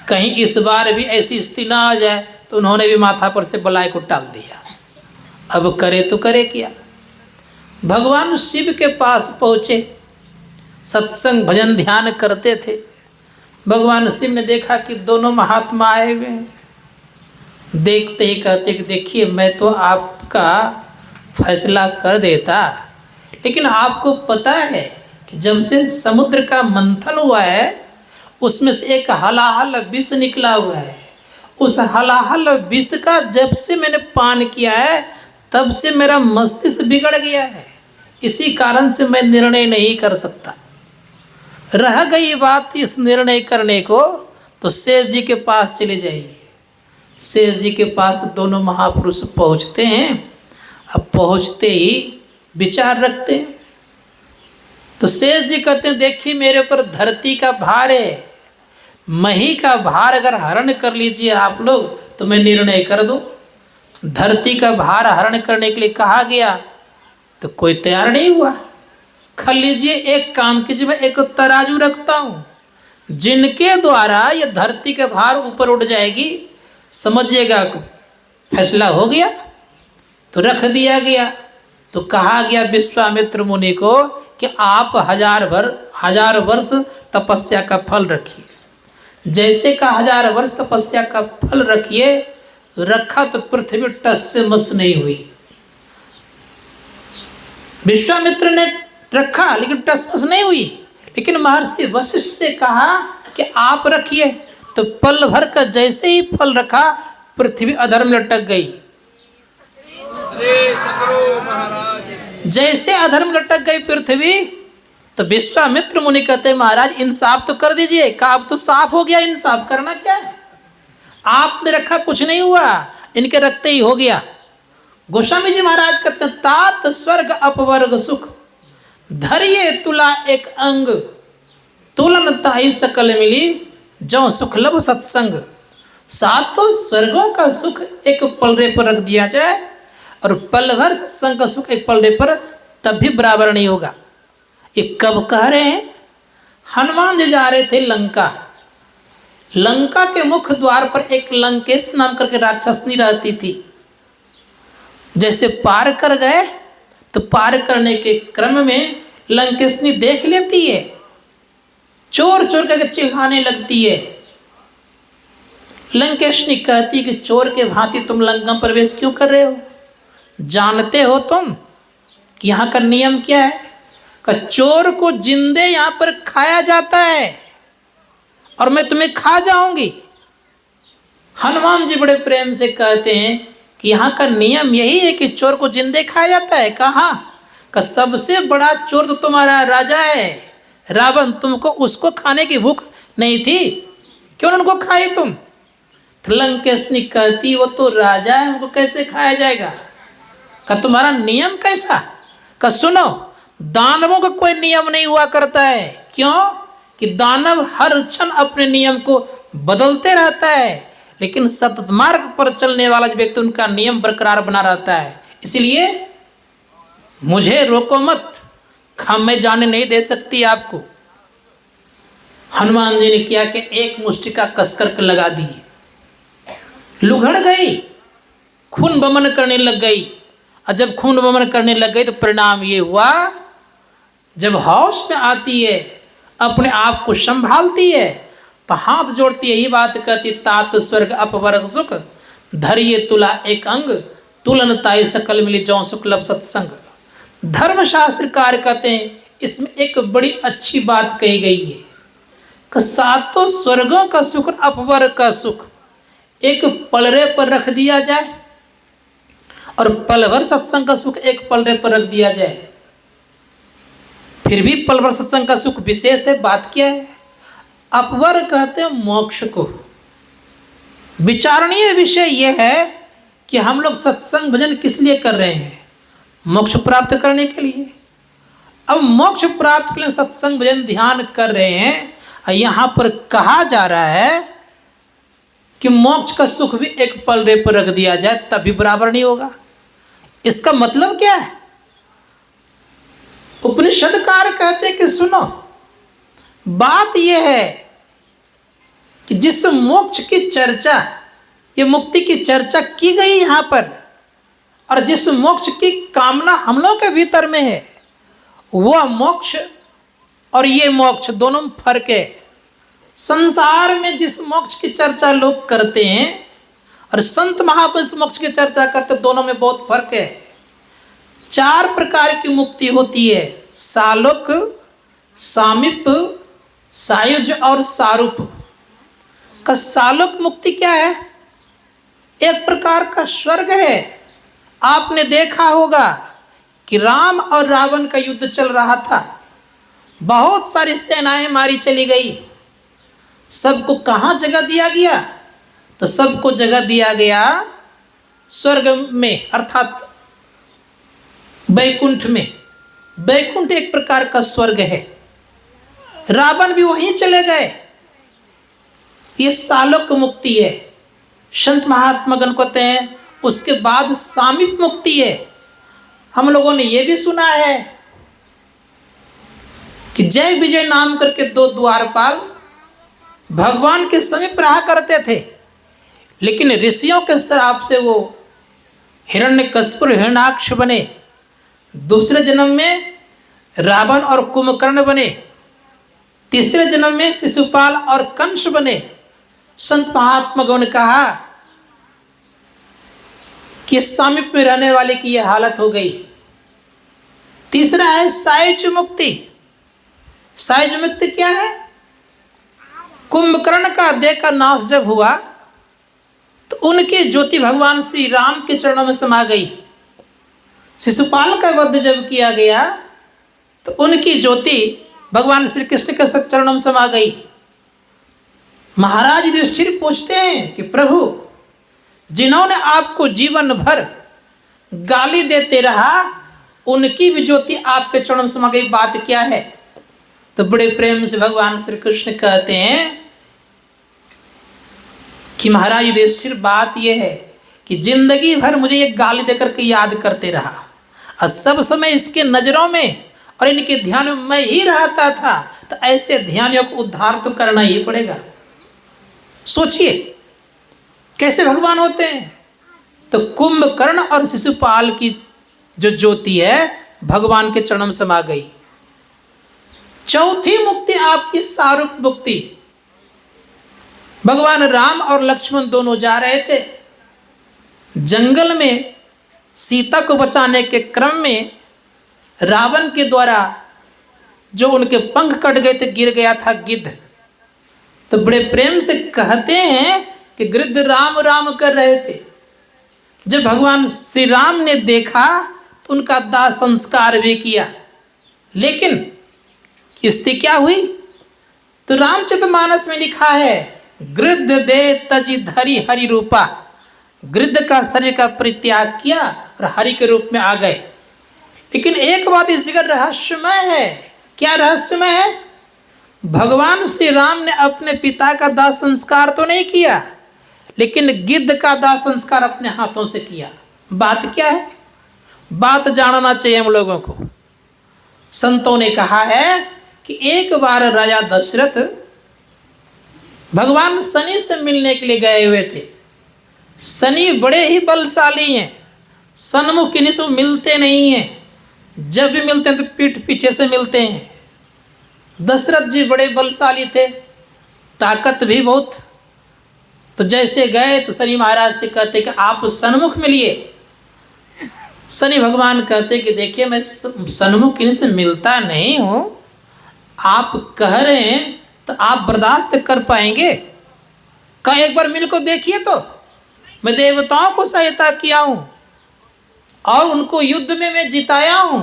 कहीं इस बार भी ऐसी स्थिति ना आ जाए, तो उन्होंने भी माथा पर से बलाय को टाल दिया। अब करे तो करे क्या। भगवान शिव के पास पहुँचे, सत्संग भजन ध्यान करते थे। भगवान शिव ने देखा कि दोनों महात्मा आए हुए हैं। देखते ही कहते कि देखिए, मैं तो आपका फैसला कर देता, लेकिन आपको पता है कि जब से समुद्र का मंथन हुआ है उसमें से एक हलाहल विष निकला हुआ है। उस हलाहल विष का जब से मैंने पान किया है तब से मेरा मस्तिष्क बिगड़ गया है। इसी कारण से मैं निर्णय नहीं कर सकता। रह गई बात इस निर्णय करने को, तो शेष जी के पास चले जाइए। शेष जी के पास दोनों महापुरुष पहुँचते हैं। अब पहुँचते ही विचार रखते हैं। तो शेष जी कहते हैं, देखिए मेरे ऊपर धरती का भार है, मही का भार अगर हरण कर लीजिए आप लोग तो मैं निर्णय कर दूं। धरती का भार हरण करने के लिए कहा गया तो कोई तैयार नहीं हुआ। कर लीजिए, एक काम कीजिए, मैं एक तराजू रखता हूँ, जिनके द्वारा ये धरती का भार ऊपर उठ जाएगी, समझिएगा फैसला हो गया। तो रख दिया गया। तो कहा गया विश्वामित्र मुनि को कि आप 1000 वर्ष तपस्या का फल रखिए। जैसे का 1000 वर्ष तपस्या का फल रखिए, रखा तो पृथ्वी टस से मस नहीं हुई। विश्वामित्र ने रखा लेकिन टस मस नहीं हुई। लेकिन महर्षि वशिष्ठ से कहा कि आप रखिए, तो पल भर का जैसे ही फल रखा पृथ्वी अधर में लटक गई। जैसे अधर में लटक गई पृथ्वी, तो विश्वामित्र मुनि कहते महाराज इंसाफ तो कर दीजिए। कहा अब तो साफ हो गया, इंसाफ करना क्या है, आपने रखा कुछ नहीं हुआ, इनके रखते ही हो गया। गोस्वामी जी महाराज कहते तात स्वर्ग अपवर्ग सुख, धरिये तुला एक अंग, तुलन ताई सकल मिली, जो सुख लब सत्संग। सातों स्वर्गों का सुख एक पलड़े पर रख दिया जाए और पल भर सत्संग का सुख एक पलड़े पर, तब भी बराबर नहीं होगा। ये कब कह रहे हैं? हनुमान जी जा रहे थे लंका। लंका के मुख्य द्वार पर एक लंकेश नाम करके राक्षसनी रहती थी। जैसे पार कर गए तो पार करने के क्रम में लंकेशनी देख लेती है, चोर चोर करके चिल्लाने लगती है। लंकेशनी कहती कि चोर के भांति तुम लंका प्रवेश क्यों कर रहे हो? जानते हो तुम कि यहाँ का नियम क्या है? कि चोर को जिंदे यहाँ पर खाया जाता है और मैं तुम्हें खा जाऊंगी। हनुमान जी बड़े प्रेम से कहते हैं कि यहाँ का नियम यही है कि चोर को जिंदे खाया जाता है। कहाँ का सबसे बड़ा चोर तो तुम्हारा राजा है रावण, तुमको उसको खाने की भूख नहीं थी, क्यों उनको खाई तुम? लंकेशनी कहती वो तो राजा है, उनको कैसे खाया जाएगा? का तुम्हारा नियम कैसा? का सुनो, दानवों का कोई नियम नहीं हुआ करता है। क्यों? कि दानव हर क्षण अपने नियम को बदलते रहता है, लेकिन सतमार्ग पर चलने वाला व्यक्ति उनका नियम बरकरार बना रहता है। इसलिए मुझे रोको मत, मैं जाने नहीं दे सकती आपको। हनुमान जी ने किया कि एक मुष्टिका कस करके लगा दी, लुघड़ गई, खून बमन करने लग गई। और जब खून बमन करने लग गई तो परिणाम ये हुआ, जब होश में आती है, अपने आप को संभालती है, तो हाथ जोड़ती है, यही बात कहती तात स्वर्ग अपवर्ग सुख, धरिये तुला एक अंग, तुलन ताई सकल मिली, जौ सुख लब सत्संग। धर्मशास्त्रकार कहते हैं इसमें एक बड़ी अच्छी बात कही गई है कि सातों स्वर्गों का सुख अपवर्ग का सुख एक पलड़े पर रख दिया जाए और पल भर सत्संग का सुख एक पलड़े पर रख दिया जाए। फिर भी पल भर सत्संग का सुख विशेष है। बात क्या है? अपवर्ग कहते हैं मोक्ष को। विचारणीय विषय यह है कि हम लोग सत्संग भजन किस लिए कर रहे हैं? मोक्ष प्राप्त करने के लिए। अब मोक्ष प्राप्त के लिए सत्संग भजन ध्यान कर रहे हैं, और यहाँ पर कहा जा रहा है कि मोक्ष का सुख भी एक पलड़े पर रख दिया जाए तब भी बराबर नहीं होगा। इसका मतलब क्या है? उपनिषदकार कहते हैं कि सुनो, बात यह है कि जिस मोक्ष की चर्चा, ये मुक्ति की चर्चा की गई यहाँ पर, और जिस मोक्ष की कामना हम लोग के भीतर में है, वह मोक्ष और ये मोक्ष दोनों में फर्क है। संसार में जिस मोक्ष की चर्चा लोग करते हैं और संत महात्मा इस मोक्ष की चर्चा करते, दोनों में बहुत फर्क है। 4 प्रकार की मुक्ति होती है: सालोक, सामीप, सायुज और सारूप। का सालोक मुक्ति क्या है? एक प्रकार का स्वर्ग है। आपने देखा होगा कि राम और रावण का युद्ध चल रहा था, बहुत सारी सेनाएं मारी चली गई। सबको कहाँ जगह दिया गया? तो सबको जगह दिया गया स्वर्ग में, अर्थात बैकुंठ में। बैकुंठ एक प्रकार का स्वर्ग है। रावण भी वहीं चले गए। ये सालोक मुक्ति है। संत महात्मा गण कहते हैं उसके बाद सामीप मुक्ति है। हम लोगों ने यह भी सुना है कि जय विजय नाम करके 2 द्वारपाल भगवान के समीप रहा करते थे, लेकिन ऋषियों के श्राप से वो हिरण्यकश्यप हिरण्याक्ष बने। दूसरे जन्म में रावण और कुंभकर्ण बने। तीसरे जन्म में शिशुपाल और कंस बने। संत महात्मा गण ने कहा कि सामीप में रहने वाले की यह हालत हो गई। तीसरा है सायुज मुक्ति। सायुज मुक्ति क्या है? कुंभकर्ण का देह का नाश जब हुआ तो उनकी ज्योति भगवान श्री राम के चरणों में समा गई। शिशुपाल का वध जब किया गया तो उनकी ज्योति भगवान श्री कृष्ण के चरणों में समा गई। महाराज युधिष्ठिर पूछते हैं कि प्रभु, जिन्होंने आपको जीवन भर गाली देते रहा, उनकी भी ज्योति आपके चरणों में समा गई, बात क्या है? तो बड़े प्रेम से भगवान श्री कृष्ण कहते हैं कि महाराज युधिष्ठिर, बात यह है कि जिंदगी भर मुझे ये गाली देकर के याद करते रहा, और सब समय इसके नजरों में और इनके ध्यान में मैं ही रहता था, तो ऐसे ध्यानियों को उद्धार तो करना ही पड़ेगा। सोचिए कैसे भगवान होते हैं। तो कुंभकर्ण और शिशुपाल की जो ज्योति है भगवान के चरणों में समा गई। चौथी मुक्ति आपकी सारूप मुक्ति। भगवान राम और लक्ष्मण दोनों जा रहे थे जंगल में। सीता को बचाने के क्रम में रावण के द्वारा जो उनके पंख कट गए थे, गिर गया था गिद्ध। तो बड़े प्रेम से कहते हैं कि गिद्ध राम राम कर रहे थे। जब भगवान श्री राम ने देखा तो उनका दाह संस्कार भी किया, लेकिन स्थिति क्या हुई? तो रामचरितमानस में लिखा है, गिद्ध दे तजी धरी हरि रूपा। गिद्ध का शरीर का परित्याग किया और हरि के रूप में आ गए। लेकिन एक बात इस जगह रहस्यमय है। क्या रहस्यमय है? भगवान श्री राम ने अपने पिता का दाह संस्कार तो नहीं किया, लेकिन गिद्ध का दाह संस्कार अपने हाथों से किया। बात क्या है? बात जानना चाहिए हम लोगों को। संतों ने कहा है कि एक बार राजा दशरथ भगवान शनि से मिलने के लिए गए हुए थे। शनि बड़े ही बलशाली हैं, सन्मुख किन्हीं से मिलते नहीं हैं, जब भी मिलते हैं तो पीठ पीछे से मिलते हैं। दशरथ जी बड़े बलशाली थे, ताकत भी बहुत। तो जैसे गए तो शनि महाराज से कहते कि आप सन्मुख मिलिए। शनि भगवान कहते कि देखिए मैं सन्मुख किन्हीं से मिलता नहीं हूँ, आप कह रहे हैं तो आप बर्दाश्त कर पाएंगे? का एक बार मिल को देखिए तो। मैं देवताओं को सहायता किया हूँ और उनको युद्ध में मैं जिताया हूँ,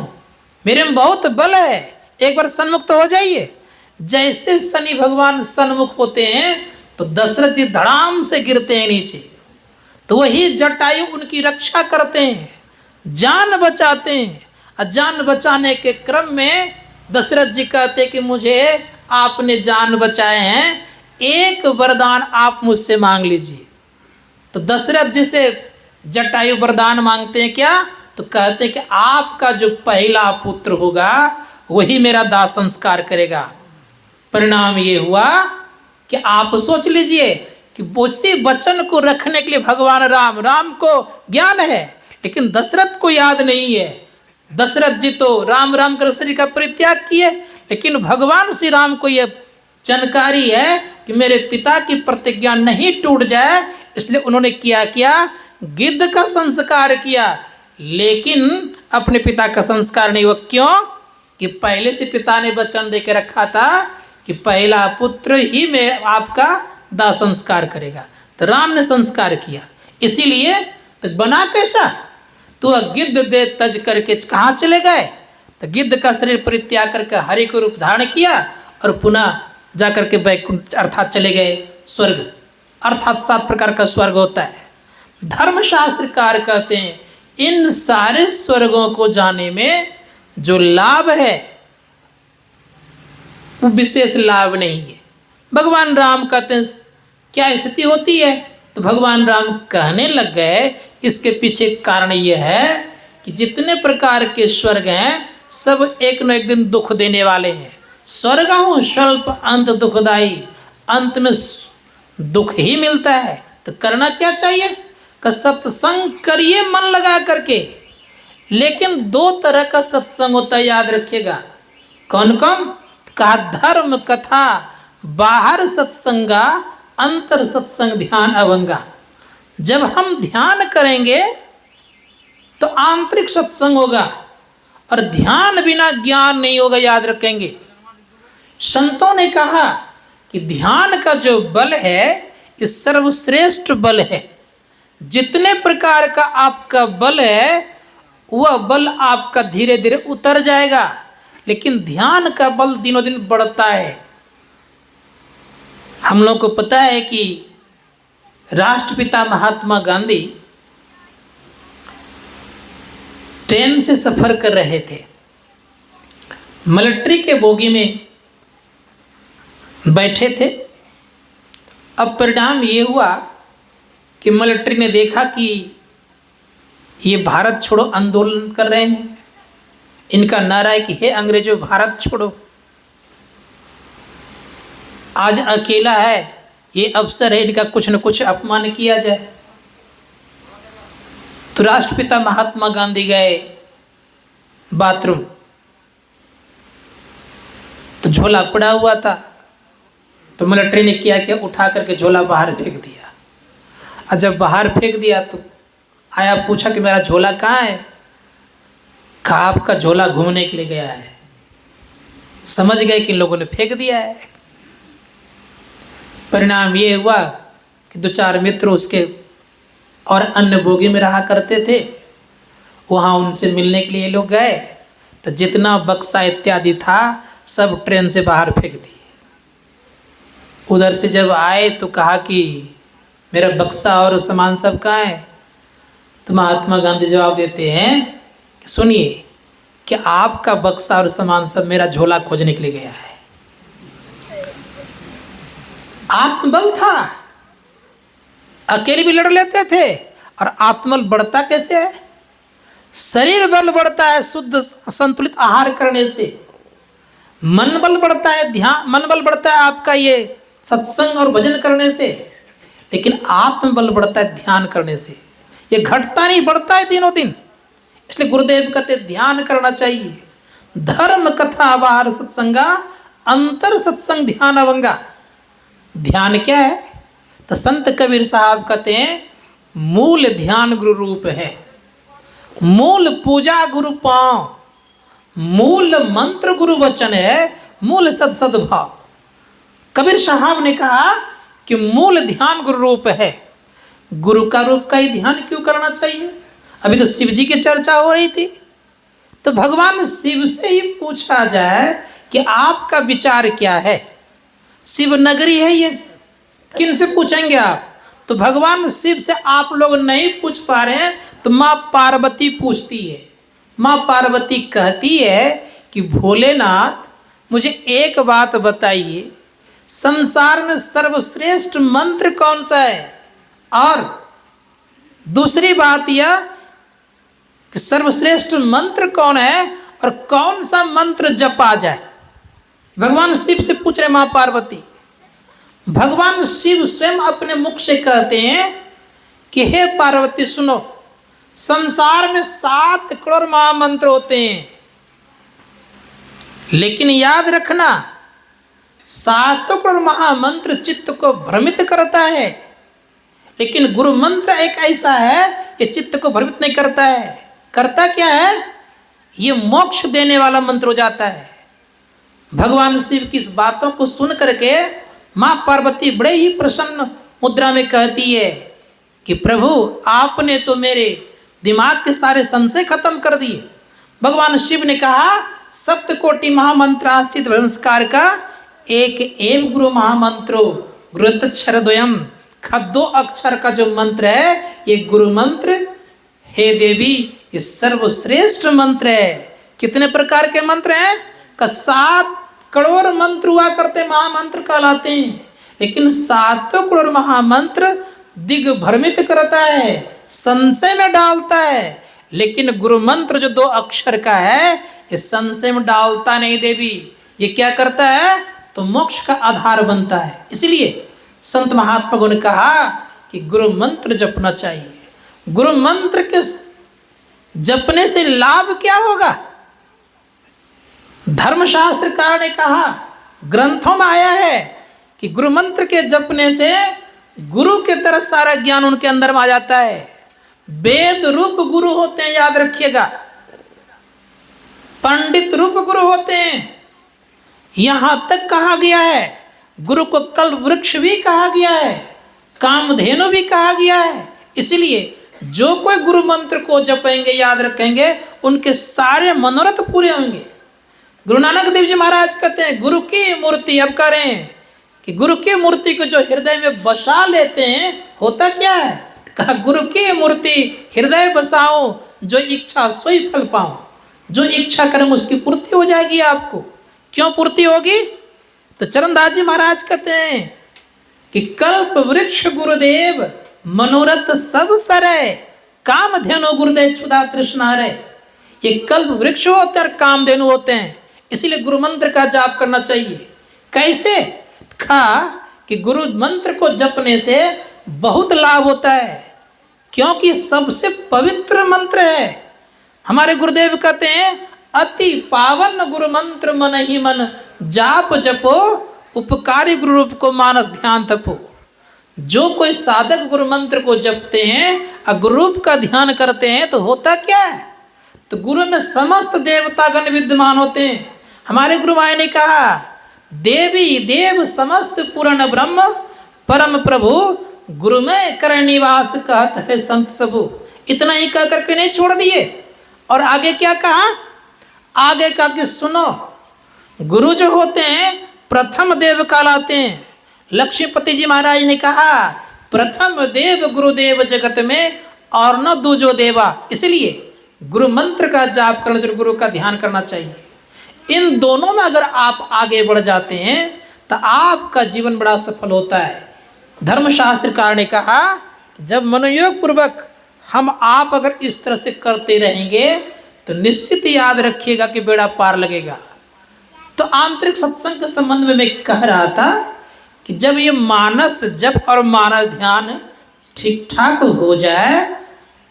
मेरे में बहुत बल है, एक बार सन्मुख तो हो जाइए। जैसे शनि भगवान सन्मुख होते हैं तो दशरथ जी धड़ाम से गिरते हैं नीचे, तो वही जटायु उनकी रक्षा करते हैं, जान बचाते हैं। और जान बचाने के क्रम में दशरथ जी कहते कि मुझे आपने जान बचाए हैं, एक वरदान आप मुझसे मांग लीजिए। तो दशरथ जी से जटायु वरदान मांगते हैं क्या? तो कहते हैं कि आपका जो पहला पुत्र होगा वही मेरा दाह संस्कार करेगा। परिणाम ये हुआ कि आप सोच लीजिए कि उसी वचन को रखने के लिए भगवान राम को ज्ञान है, लेकिन दशरथ को याद नहीं है। दशरथ जी तो राम राम कर शरीर का परित्याग किए, लेकिन भगवान श्री राम को यह जानकारी है कि मेरे पिता की प्रतिज्ञा नहीं टूट जाए, इसलिए उन्होंने क्या गिद्ध का संस्कार किया, लेकिन अपने पिता का संस्कार नहीं हुआ। क्यों? कि पहले से पिता ने वचन दे के रखा था कि पहला पुत्र ही में आपका दाह संस्कार करेगा। तो राम ने संस्कार किया, इसीलिए तो बना कैसा? तो गिद्ध दे तज करके कहाँ चले गए? तो गिद्ध का शरीर परित्याग करके हरि को रूप धारण किया और पुनः जाकर के वैकुंठ अर्थात चले गए स्वर्ग। अर्थात 7 प्रकार का स्वर्ग होता है। धर्मशास्त्रकार कहते हैं इन सारे स्वर्गों को जाने में जो लाभ है वो विशेष लाभ नहीं है। भगवान राम कहते हैं क्या स्थिति होती है? तो भगवान राम कहने लग गए इसके पीछे कारण यह है कि जितने प्रकार के स्वर्ग हैं सब एक न एक दिन दुख देने वाले हैं। स्वर्ग हूँ स्वल्प अंत दुखदाई, अंत में दुख ही मिलता है। तो करना क्या चाहिए? का सत्संग करिए मन लगा करके, लेकिन 2 तरह का सत्संग होता है, याद रखिएगा। कौन कौन? का धर्म कथा बाहर सत्संगा, अंतर सत्संग ध्यान अभंगा। जब हम ध्यान करेंगे तो आंतरिक सत्संग होगा, और ध्यान बिना ज्ञान नहीं होगा, याद रखेंगे। संतों ने कहा कि ध्यान का जो बल है ये सर्वश्रेष्ठ बल है। जितने प्रकार का आपका बल है वह बल आपका धीरे धीरे उतर जाएगा, लेकिन ध्यान का बल दिनों दिन बढ़ता है। हम लोग को पता है कि राष्ट्रपिता महात्मा गांधी ट्रेन से सफर कर रहे थे, मिलिट्री के बोगी में बैठे थे। अब परिणाम ये हुआ कि मिलिट्री ने देखा कि ये भारत छोड़ो आंदोलन कर रहे हैं, इनका नारा है कि हे अंग्रेजों भारत छोड़ो। आज अकेला है, ये अवसर है इनका कुछ न कुछ अपमान किया जाए। तो राष्ट्रपिता महात्मा गांधी गए बाथरूम, तो झोला पड़ा हुआ था। तो मिलिट्री ने क्या उठा करके झोला बाहर फेंक दिया। और जब बाहर फेंक दिया तो आया, पूछा कि मेरा झोला कहाँ है? कहा आपका झोला घूमने के लिए गया है। समझ गए कि इन लोगों ने फेंक दिया है। परिणाम ये हुआ कि 2-4 मित्र उसके और अन्य बोगी में रहा करते थे, वहाँ उनसे मिलने के लिए लोग गए। तो जितना बक्सा इत्यादि था सब ट्रेन से बाहर फेंक दिए। उधर से जब आए तो कहा कि मेरा बक्सा और सामान सब कहाँ है? तो महात्मा गांधी जवाब देते हैं कि सुनिए कि आपका बक्सा और सामान सब मेरा झोला खोजने के लिए गया है। आत्मबल था, अकेले भी लड़ लेते थे। और आत्मबल बढ़ता कैसे है? शरीर बल बढ़ता है शुद्ध संतुलित आहार करने से। मन बल बढ़ता है, ध्यान मन बल बढ़ता है आपका ये सत्संग और भजन करने से। लेकिन आत्मबल बढ़ता है ध्यान करने से। ये घटता नहीं, बढ़ता है दिनों दिन। इसलिए गुरुदेव कहते ध्यान करना चाहिए। धर्म कथा बाहर सत्संगा, अंतर सत्संग ध्यान अवंगा। ध्यान क्या है? तो संत कबीर साहब कहते हैं मूल ध्यान गुरु रूप है, मूल पूजा गुरु पांव, मूल मंत्र गुरु वचन है, मूल सद्भाव। कबीर साहब ने कहा कि मूल ध्यान गुरु रूप है। गुरु का रूप का ही ध्यान क्यों करना चाहिए? अभी तो शिव जी की चर्चा हो रही थी, तो भगवान शिव से ही पूछा जाए कि आपका विचार क्या है। शिव नगरी है ये, किन से पूछेंगे आप? तो भगवान शिव से आप लोग नहीं पूछ पा रहे हैं तो माँ पार्वती पूछती है। माँ पार्वती कहती है कि भोलेनाथ मुझे एक बात बताइए, संसार में सर्वश्रेष्ठ मंत्र कौन सा है? और दूसरी बात यह कि सर्वश्रेष्ठ मंत्र कौन है और कौन सा मंत्र जपा जाए? भगवान शिव से पूछ रहे माँ पार्वती। भगवान शिव स्वयं अपने मुख से कहते हैं कि हे पार्वती सुनो, संसार में 7 करोड़ महामंत्र होते हैं, लेकिन याद रखना 7 करोड़ महामंत्र चित्त को भ्रमित करता है, लेकिन गुरु मंत्र एक ऐसा है ये चित्त को भ्रमित नहीं करता है। करता क्या है? ये मोक्ष देने वाला मंत्र हो जाता है। भगवान शिव की इस बातों को सुन करके माँ पार्वती बड़े ही प्रसन्न मुद्रा में कहती है कि प्रभु आपने तो मेरे दिमाग के सारे संशय खत्म कर दिए। भगवान शिव ने कहा 7 महामंत्र आश्रित नमस्कार का एक एव गुरु महामंत्रो गुरुतक्षर द्वयम, 2 अक्षर का जो मंत्र है ये गुरु मंत्र, हे देवी ये सर्वश्रेष्ठ मंत्र है। कितने प्रकार के मंत्र हैं? 7 करोड़ मंत्र हुआ करते महामंत्र कहलाते हैं, लेकिन 7 करोड़ महामंत्र दिग्भ्रमित करता है, संशय में डालता है, लेकिन गुरु मंत्र जो 2 अक्षर का है ये संशय में डालता नहीं देवी। ये क्या करता है? तो मोक्ष का आधार बनता है। इसलिए संत महात्माओं ने कहा कि गुरु मंत्र जपना चाहिए। गुरु मंत्र के जपने से लाभ क्या होगा? धर्मशास्त्रकार ने कहा, ग्रंथों में आया है कि गुरु मंत्र के जपने से गुरु के तरह सारा ज्ञान उनके अंदर में आ जाता है। वेद रूप गुरु होते हैं, याद रखिएगा, पंडित रूप गुरु होते हैं। यहां तक कहा गया है गुरु को कल्प वृक्ष भी कहा गया है, कामधेनु भी कहा गया है। इसलिए जो कोई गुरु मंत्र को जपेंगे, याद रखेंगे, उनके सारे मनोरथ पूरे होंगे। गुरु नानक देव जी महाराज कहते हैं गुरु की मूर्ति, अब करें कि गुरु की मूर्ति को जो हृदय में बसा लेते हैं होता क्या है? कहा गुरु की मूर्ति हृदय बसाओ, जो इच्छा सोई फल पाओ। जो इच्छा करें उसकी पूर्ति हो जाएगी आपको। क्यों पूर्ति होगी? तो चरणदास जी महाराज कहते हैं कि कल्प वृक्ष गुरुदेव मनोरथ सब सरे, कामधेनु गुरुदेव क्षुधा तृष्णा रे। ये कल्प वृक्ष होते हैं और कामधेनु होते हैं, इसीलिए गुरु मंत्र का जाप करना चाहिए। कैसे? कहा कि गुरु मंत्र को जपने से बहुत लाभ होता है, क्योंकि सबसे पवित्र मंत्र है। हमारे गुरुदेव कहते हैं अति पावन गुरु मंत्र मन ही मन, जाप जपो उपकारी गुरु रूप को मानस ध्यान तपो। जो कोई साधक गुरु मंत्र को जपते हैं और गुरु रूप का ध्यान करते हैं तो होता क्या है? तो गुरु में समस्त देवतागण विद्यमान होते हैं। हमारे गुरु माया ने कहा देवी देव समस्त पूर्ण ब्रह्म परम प्रभु गुरु में कर निवास कहत है संत सबू। इतना ही कह करके नहीं छोड़ दिए, और आगे क्या कहा? आगे कहा कि सुनो, गुरु जो होते हैं प्रथम देव कहलाते हैं। लक्ष्मीपति जी महाराज ने कहा प्रथम देव गुरुदेव जगत में और न दूजो देवा। इसलिए गुरु मंत्र का जाप करना चाहिए, गुरु का ध्यान करना चाहिए। इन दोनों में अगर आप आगे बढ़ जाते हैं तो आपका जीवन बड़ा सफल होता है। धर्मशास्त्रकार ने कहा जब मनोयोग पूर्वक हम आप अगर इस तरह से करते रहेंगे तो निश्चित याद रखिएगा कि बेड़ा पार लगेगा। तो आंतरिक सत्संग के संबंध में मैं कह रहा था कि जब ये मानस जप और मानस ध्यान ठीक ठाक हो जाए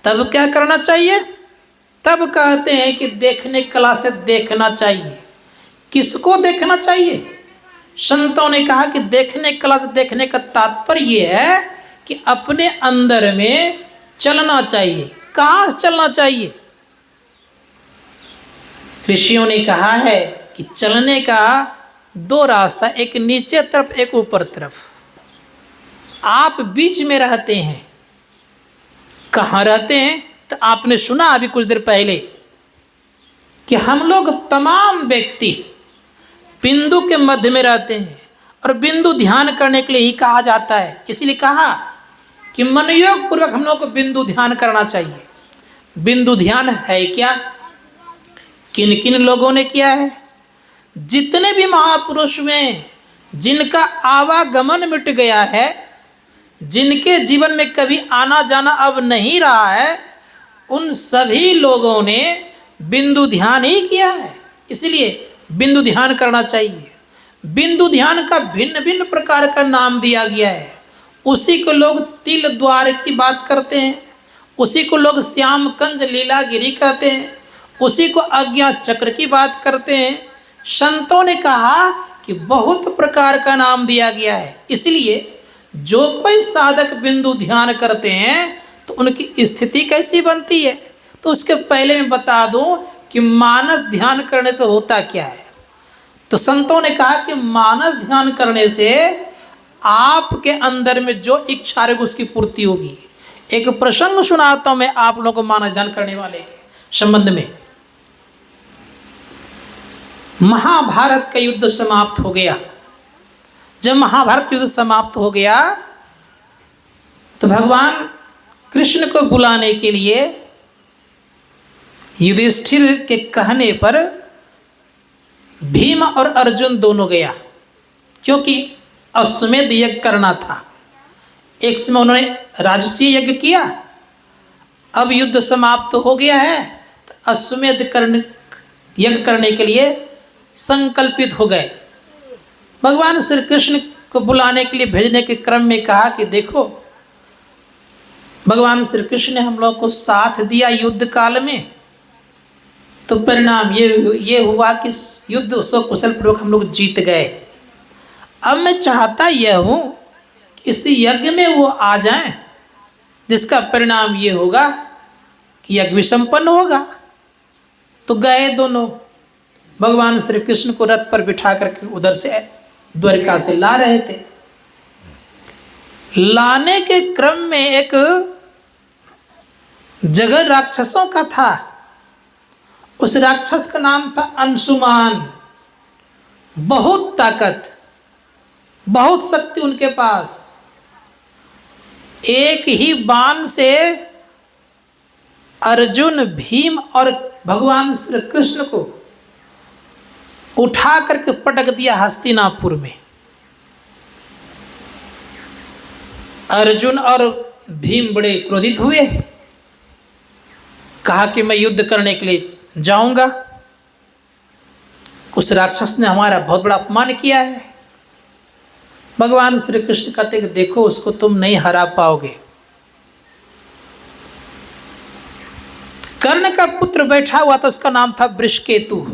तब क्या करना चाहिए? तब कहते हैं कि देखने कला से देखना चाहिए। किसको देखना चाहिए? संतों ने कहा कि देखने कला से देखने का तात्पर्य ये है कि अपने अंदर में चलना चाहिए। कहाँ चलना चाहिए? ऋषियों ने कहा है कि चलने का 2 रास्ता, एक नीचे तरफ एक ऊपर तरफ। आप बीच में रहते हैं। कहाँ रहते हैं? तो आपने सुना अभी कुछ देर पहले कि हम लोग तमाम व्यक्ति बिंदु के मध्य में रहते हैं और बिंदु ध्यान करने के लिए ही कहा जाता है। इसलिए कहा कि मनयोग पूर्वक हम लोग को बिंदु ध्यान करना चाहिए। बिंदु ध्यान है क्या, किन किन लोगों ने किया है? जितने भी महापुरुष में जिनका आवागमन मिट गया है, जिनके जीवन में कभी आना जाना अब नहीं रहा है, उन सभी लोगों ने बिंदु ध्यान ही किया है। इसलिए बिंदु ध्यान करना चाहिए। बिंदु ध्यान का भिन्न भिन्न प्रकार का नाम दिया गया है। उसी को लोग तिल द्वार की बात करते हैं, उसी को लोग श्याम कंज लीलागिरी कहते हैं, उसी को अज्ञा चक्र की बात करते हैं। संतों ने कहा कि बहुत प्रकार का नाम दिया गया है। इसलिए जो कोई साधक बिंदु ध्यान करते हैं तो उनकी स्थिति कैसी बनती है, तो उसके पहले मैं बता दूं कि मानस ध्यान करने से होता क्या है। तो संतों ने कहा कि मानस ध्यान करने से आपके अंदर में जो इच्छा रहेगी उसकी पूर्ति होगी। एक प्रसंग सुनाता हूं मैं आप लोगों को मानस ध्यान करने वाले के संबंध में। महाभारत का युद्ध समाप्त हो गया। जब महाभारत युद्ध समाप्त हो गया तो भगवान कृष्ण को बुलाने के लिए युधिष्ठिर के कहने पर भीम और अर्जुन दोनों गया, क्योंकि अश्वमेध यज्ञ करना था। एक समय उन्होंने राजसूय यज्ञ किया, अब युद्ध समाप्त हो गया है तो अश्वमेध यज्ञ करने के लिए संकल्पित हो गए। भगवान श्री कृष्ण को बुलाने के लिए भेजने के क्रम में कहा कि देखो, भगवान श्री कृष्ण ने हम लोग को साथ दिया युद्ध काल में, तो परिणाम ये हुआ कि युद्ध कुशल पूर्वक हम लोग जीत गए। अब मैं चाहता यह हूँ इस यज्ञ में वो आ जाएं, जिसका परिणाम ये होगा कि यज्ञ संपन्न होगा। तो गए दोनों। भगवान श्री कृष्ण को रथ पर बिठा करके उधर से द्वारिका से ला रहे थे। लाने के क्रम में एक जगह राक्षसों का था। उस राक्षस का नाम था अंशुमान। बहुत ताकत, बहुत शक्ति उनके पास। एक ही बाण से अर्जुन, भीम और भगवान श्री कृष्ण को उठा करके पटक दिया हस्तिनापुर में। अर्जुन और भीम बड़े क्रोधित हुए, कहा कि मैं युद्ध करने के लिए जाऊंगा। उस राक्षस ने हमारा बहुत बड़ा अपमान किया है। भगवान श्री कृष्ण कहते कि देखो, उसको तुम नहीं हरा पाओगे। कर्ण का पुत्र बैठा हुआ था, उसका नाम था वृषकेतु।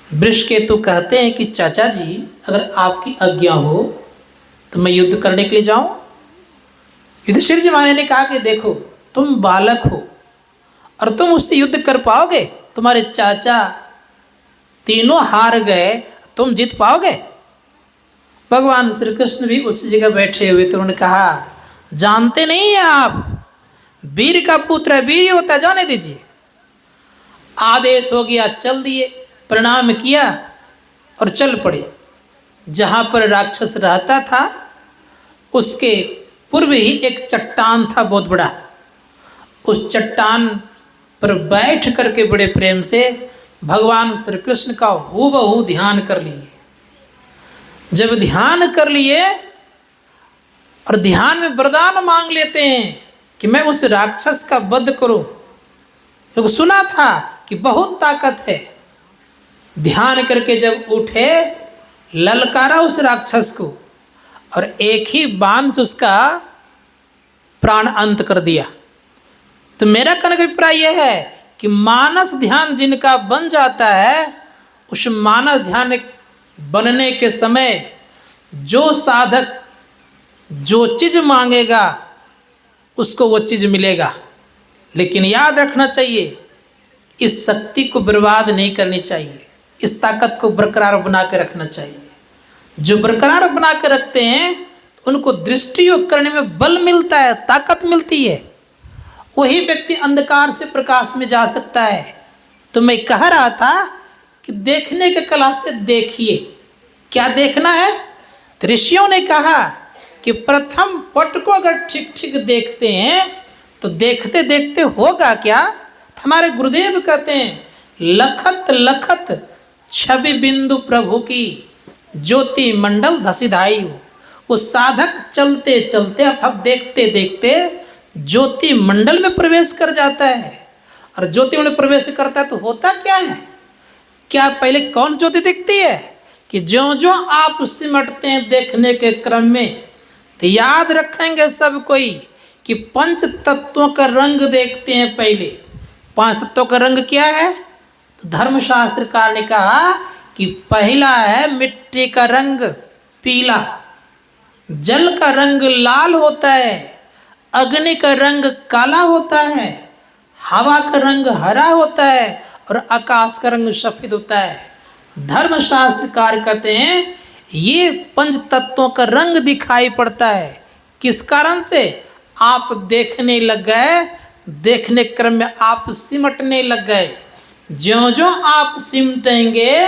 वृषकेतु कहते हैं कि चाचा जी, अगर आपकी आज्ञा हो तो मैं युद्ध करने के लिए जाऊं। युधिष्ठिर जी महाराज ने कहा कि देखो, तुम बालक हो और तुम उससे युद्ध कर पाओगे? तुम्हारे चाचा तीनों हार गए, तुम जीत पाओगे? भगवान श्री कृष्ण भी उस जगह बैठे हुए थे। उन्होंने कहा, जानते नहीं हैं आप, वीर का पुत्र है, वीर होता है, जाने दीजिए। आदेश हो गया, चल दिए, प्रणाम किया और चल पड़े। जहाँ पर राक्षस रहता था उसके पूर्व ही एक चट्टान था बहुत बड़ा। उस चट्टान पर बैठ करके बड़े प्रेम से भगवान श्री कृष्ण का हूबहू ध्यान कर लिए। जब ध्यान कर लिए और ध्यान में वरदान मांग लेते हैं कि मैं उस राक्षस का वध करूं, क्योंकि सुना था कि बहुत ताकत है। ध्यान करके जब उठे, ललकारा उस राक्षस को और एक ही बाण से उसका प्राण अंत कर दिया। तो मेरा कहने का अभिप्राय यह है कि मानस ध्यान जिनका बन जाता है, उस मानस ध्यान बनने के समय जो साधक जो चीज़ मांगेगा उसको वो चीज़ मिलेगा। लेकिन याद रखना चाहिए, इस शक्ति को बर्बाद नहीं करनी चाहिए, इस ताकत को बरकरार बना के रखना चाहिए। जो बरकरार बना के रखते हैं उनको दृष्टि योग करने में बल मिलता है, ताकत मिलती है। वही व्यक्ति अंधकार से प्रकाश में जा सकता है। तो मैं कह रहा था कि देखने के कला से देखिए क्या देखना है? ऋषियों ने कहा कि प्रथम पट को अगर ठीक ठीक देखते हैं तो देखते देखते होगा क्या? हमारे गुरुदेव कहते हैं लखत लखत छवि बिंदु प्रभु की ज्योति मंडल धसिधाई हो। वो साधक चलते चलते अर्थात देखते देखते ज्योति मंडल में प्रवेश कर जाता है। और ज्योति में प्रवेश करता है तो होता क्या है? क्या पहले कौन ज्योति दिखती है? कि जो जो आप सिमटते हैं देखने के क्रम में, तो याद रखेंगे सब कोई कि पंच तत्वों का रंग देखते हैं पहले। पांच तत्वों का रंग क्या है? तो धर्मशास्त्रकार ने कहा कि पहला है मिट्टी का रंग पीला, जल का रंग लाल होता है, अग्नि का रंग काला होता है, हवा का रंग हरा होता है और आकाश का रंग सफेद होता है। धर्मशास्त्रकार कहते हैं ये पंच तत्वों का रंग दिखाई पड़ता है। किस कारण से? आप देखने लग गए, देखने क्रम में आप सिमटने लग गए। ज्यों ज्यों आप सिमटेंगे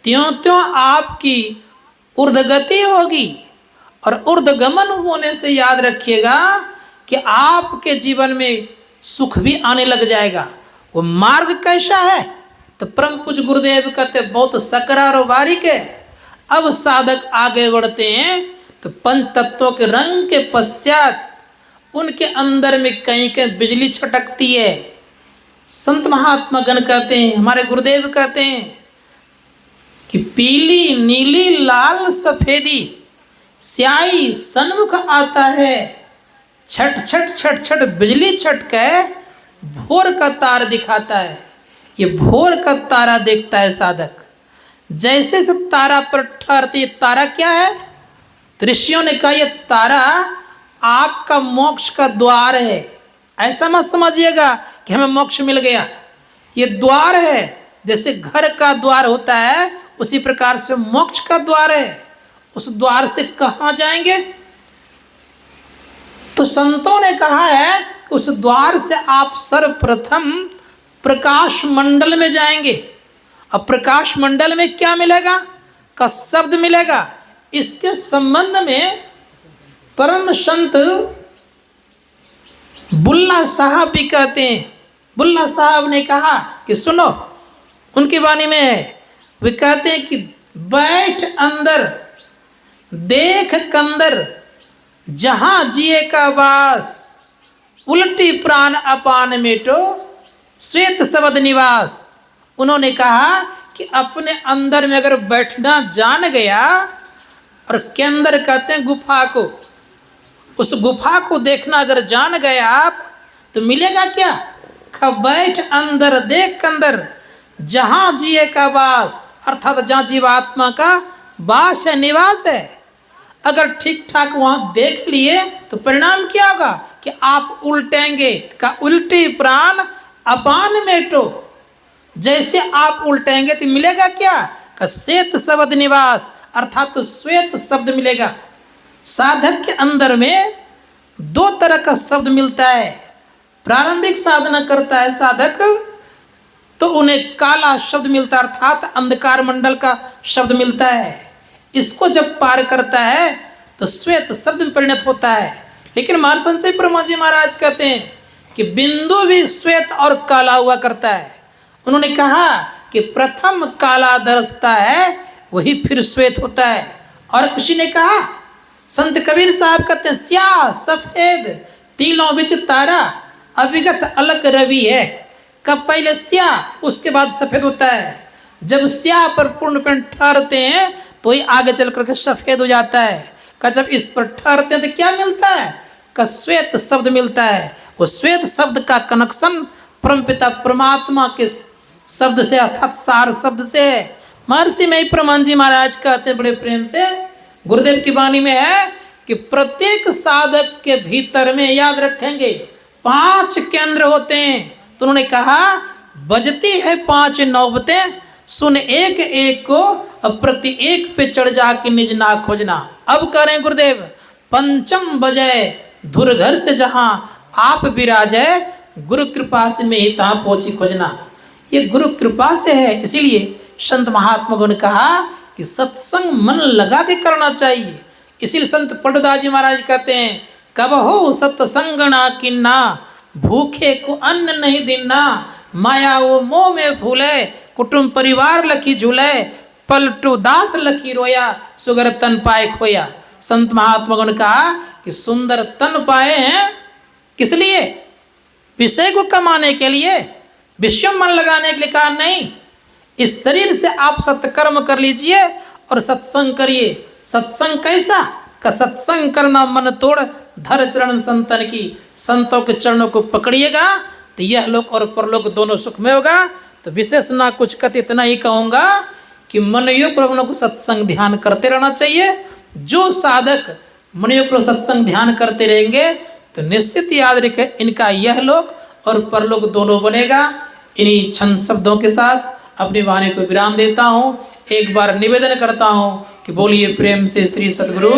त्यों त्यों आपकी ऊर्ध्वगति होगी। और ऊर्ध्वगमन होने से याद रखिएगा कि आपके जीवन में सुख भी आने लग जाएगा। वो मार्ग कैसा है? तो परम पूज्य गुरुदेव कहते बहुत सकरा और बारीक है। अब साधक आगे बढ़ते हैं तो पंच तत्वों के रंग के पश्चात उनके अंदर में कहीं कहीं बिजली छटकती है। संत महात्मा गण कहते हैं, हमारे गुरुदेव कहते हैं कि पीली नीली लाल सफेदी स्याही सन्मुख आता है, छट छट छट छट बिजली छटके भोर का तार दिखाता है। ये भोर का तारा देखता है साधक। जैसे से तारा पर ठहरती, तारा क्या है? ऋषियों ने कहा ये तारा आपका मोक्ष का द्वार है। ऐसा मत समझिएगा कि हमें मोक्ष मिल गया। ये द्वार है, जैसे घर का द्वार होता है उसी प्रकार से मोक्ष का द्वार है। उस द्वार से कहाँ जाएंगे? तो संतों ने कहा है कि उस द्वार से आप सर्वप्रथम प्रकाश मंडल में जाएंगे। अब प्रकाश मंडल में क्या मिलेगा? का शब्द मिलेगा। इसके संबंध में परम संत बुल्ला साहब भी कहते हैं। बुल्ला साहब ने कहा कि सुनो, उनकी वाणी में है, वे कहते हैं कि बैठ अंदर देख कंदर जहां जिए का वास, उल्टी प्राण अपान मेटो श्वेत शब्द निवास। उन्होंने कहा कि अपने अंदर में अगर बैठना जान गया, और के अंदर कहते हैं गुफा को, उस गुफा को देखना अगर जान गए आप तो मिलेगा क्या? बैठ अंदर देख अंदर जहां जिए का वास, अर्थात जहां जीवात्मा का वास है, निवास है। अगर ठीक ठाक वहां देख लिए तो परिणाम क्या होगा? कि आप उल्टेंगे। का उल्टी प्राण अपान मेटो, जैसे आप उल्टेंगे तो मिलेगा क्या? का श्वेत शब्द निवास, अर्थात तो श्वेत शब्द मिलेगा। साधक के अंदर में दो तरह का शब्द मिलता है। प्रारंभिक साधना करता है साधक तो उन्हें काला शब्द मिलता है, अर्थात अंधकार मंडल का शब्द मिलता है। इसको जब पार करता है तो श्वेत शब्द में परिणत होता है। लेकिन महर्षि संचय ब्रह्मा जी महाराज कहते हैं कि बिंदु भी श्वेत और काला हुआ करता है। उन्होंने कहा कि प्रथम काला दरसता है वही फिर श्वेत होता है। और किसी ने कहा, संत कबीर साहब कहते हैं स्याह सफेद तीनों बिच तारा, अविगत अलग रवि है। कब पहले स्याह उसके बाद सफेद होता है। जब स्याह पर पूर्णपण ठहरते हैं तो ही आगे चल करके सफेद हो जाता है। का जब इस पर ठहरते हैं तो क्या मिलता है? का श्वेत शब्द मिलता है। वो श्वेत शब्द का कनेक्शन परमपिता परमात्मा के शब्द से, अर्थात सार शब्द से है। महर्षि में प्रमाण जी महाराज कहते हैं बड़े प्रेम से, गुरुदेव की वाणी में है कि प्रत्येक साधक के भीतर में याद रखेंगे 5 केंद्र होते हैं। तो उन्होंने कहा बजती है 5 नौबतें, सुन एक एक को, अब प्रति एक पे चढ़ जाके निज ना खोजना। अब कह रहे हैं गुरुदेव, पंचम बजय धुर घर से जहां आप विराजे, गुरु कृपा से में ही तहां पहुंची खोजना। ये गुरु कृपा से है। इसीलिए संत महात्मा ने कहा कि सत्संग मन लगा के करना चाहिए। इसीलिए संत पंडुदास जी महाराज कहते हैं, कब हो सत्संग ना किन्ना, भूखे को अन्न नहीं दिना, माया वो मोह में फूले, कुटुंब परिवार लखी झूले, पलटू दास लखी रोया, सुगर तन पाए खोया। संत महात्मा ने कहा कि सुंदर तन पाए हैं किस लिए? विषय को कमाने के लिए, विषय मन लगाने के लिए कहा नहीं। इस शरीर से आप सत्कर्म कर लीजिए और सत्संग करिए। सत्संग कैसा? का सत्संग करना मन तोड़, धर चरण संतन की, संतों के चरणों को पकड़िएगा तो यह लोक और परलोक दोनों सुख में होगा। तो विशेष ना कुछ कहते, इतना ही कहूँगा कि मनयोग प्रभु को सत्संग ध्यान करते रहना चाहिए। जो साधक मनयोग प्रभु सत्संग ध्यान करते रहेंगे तो निश्चित याद रखें, इनका यह लोक और परलोक दोनों बनेगा। इन्हीं छंद शब्दों के साथ अपनी वाणी को विराम देता हूँ। एक बार निवेदन करता हूँ कि बोलिए प्रेम से श्री सद्गुरु।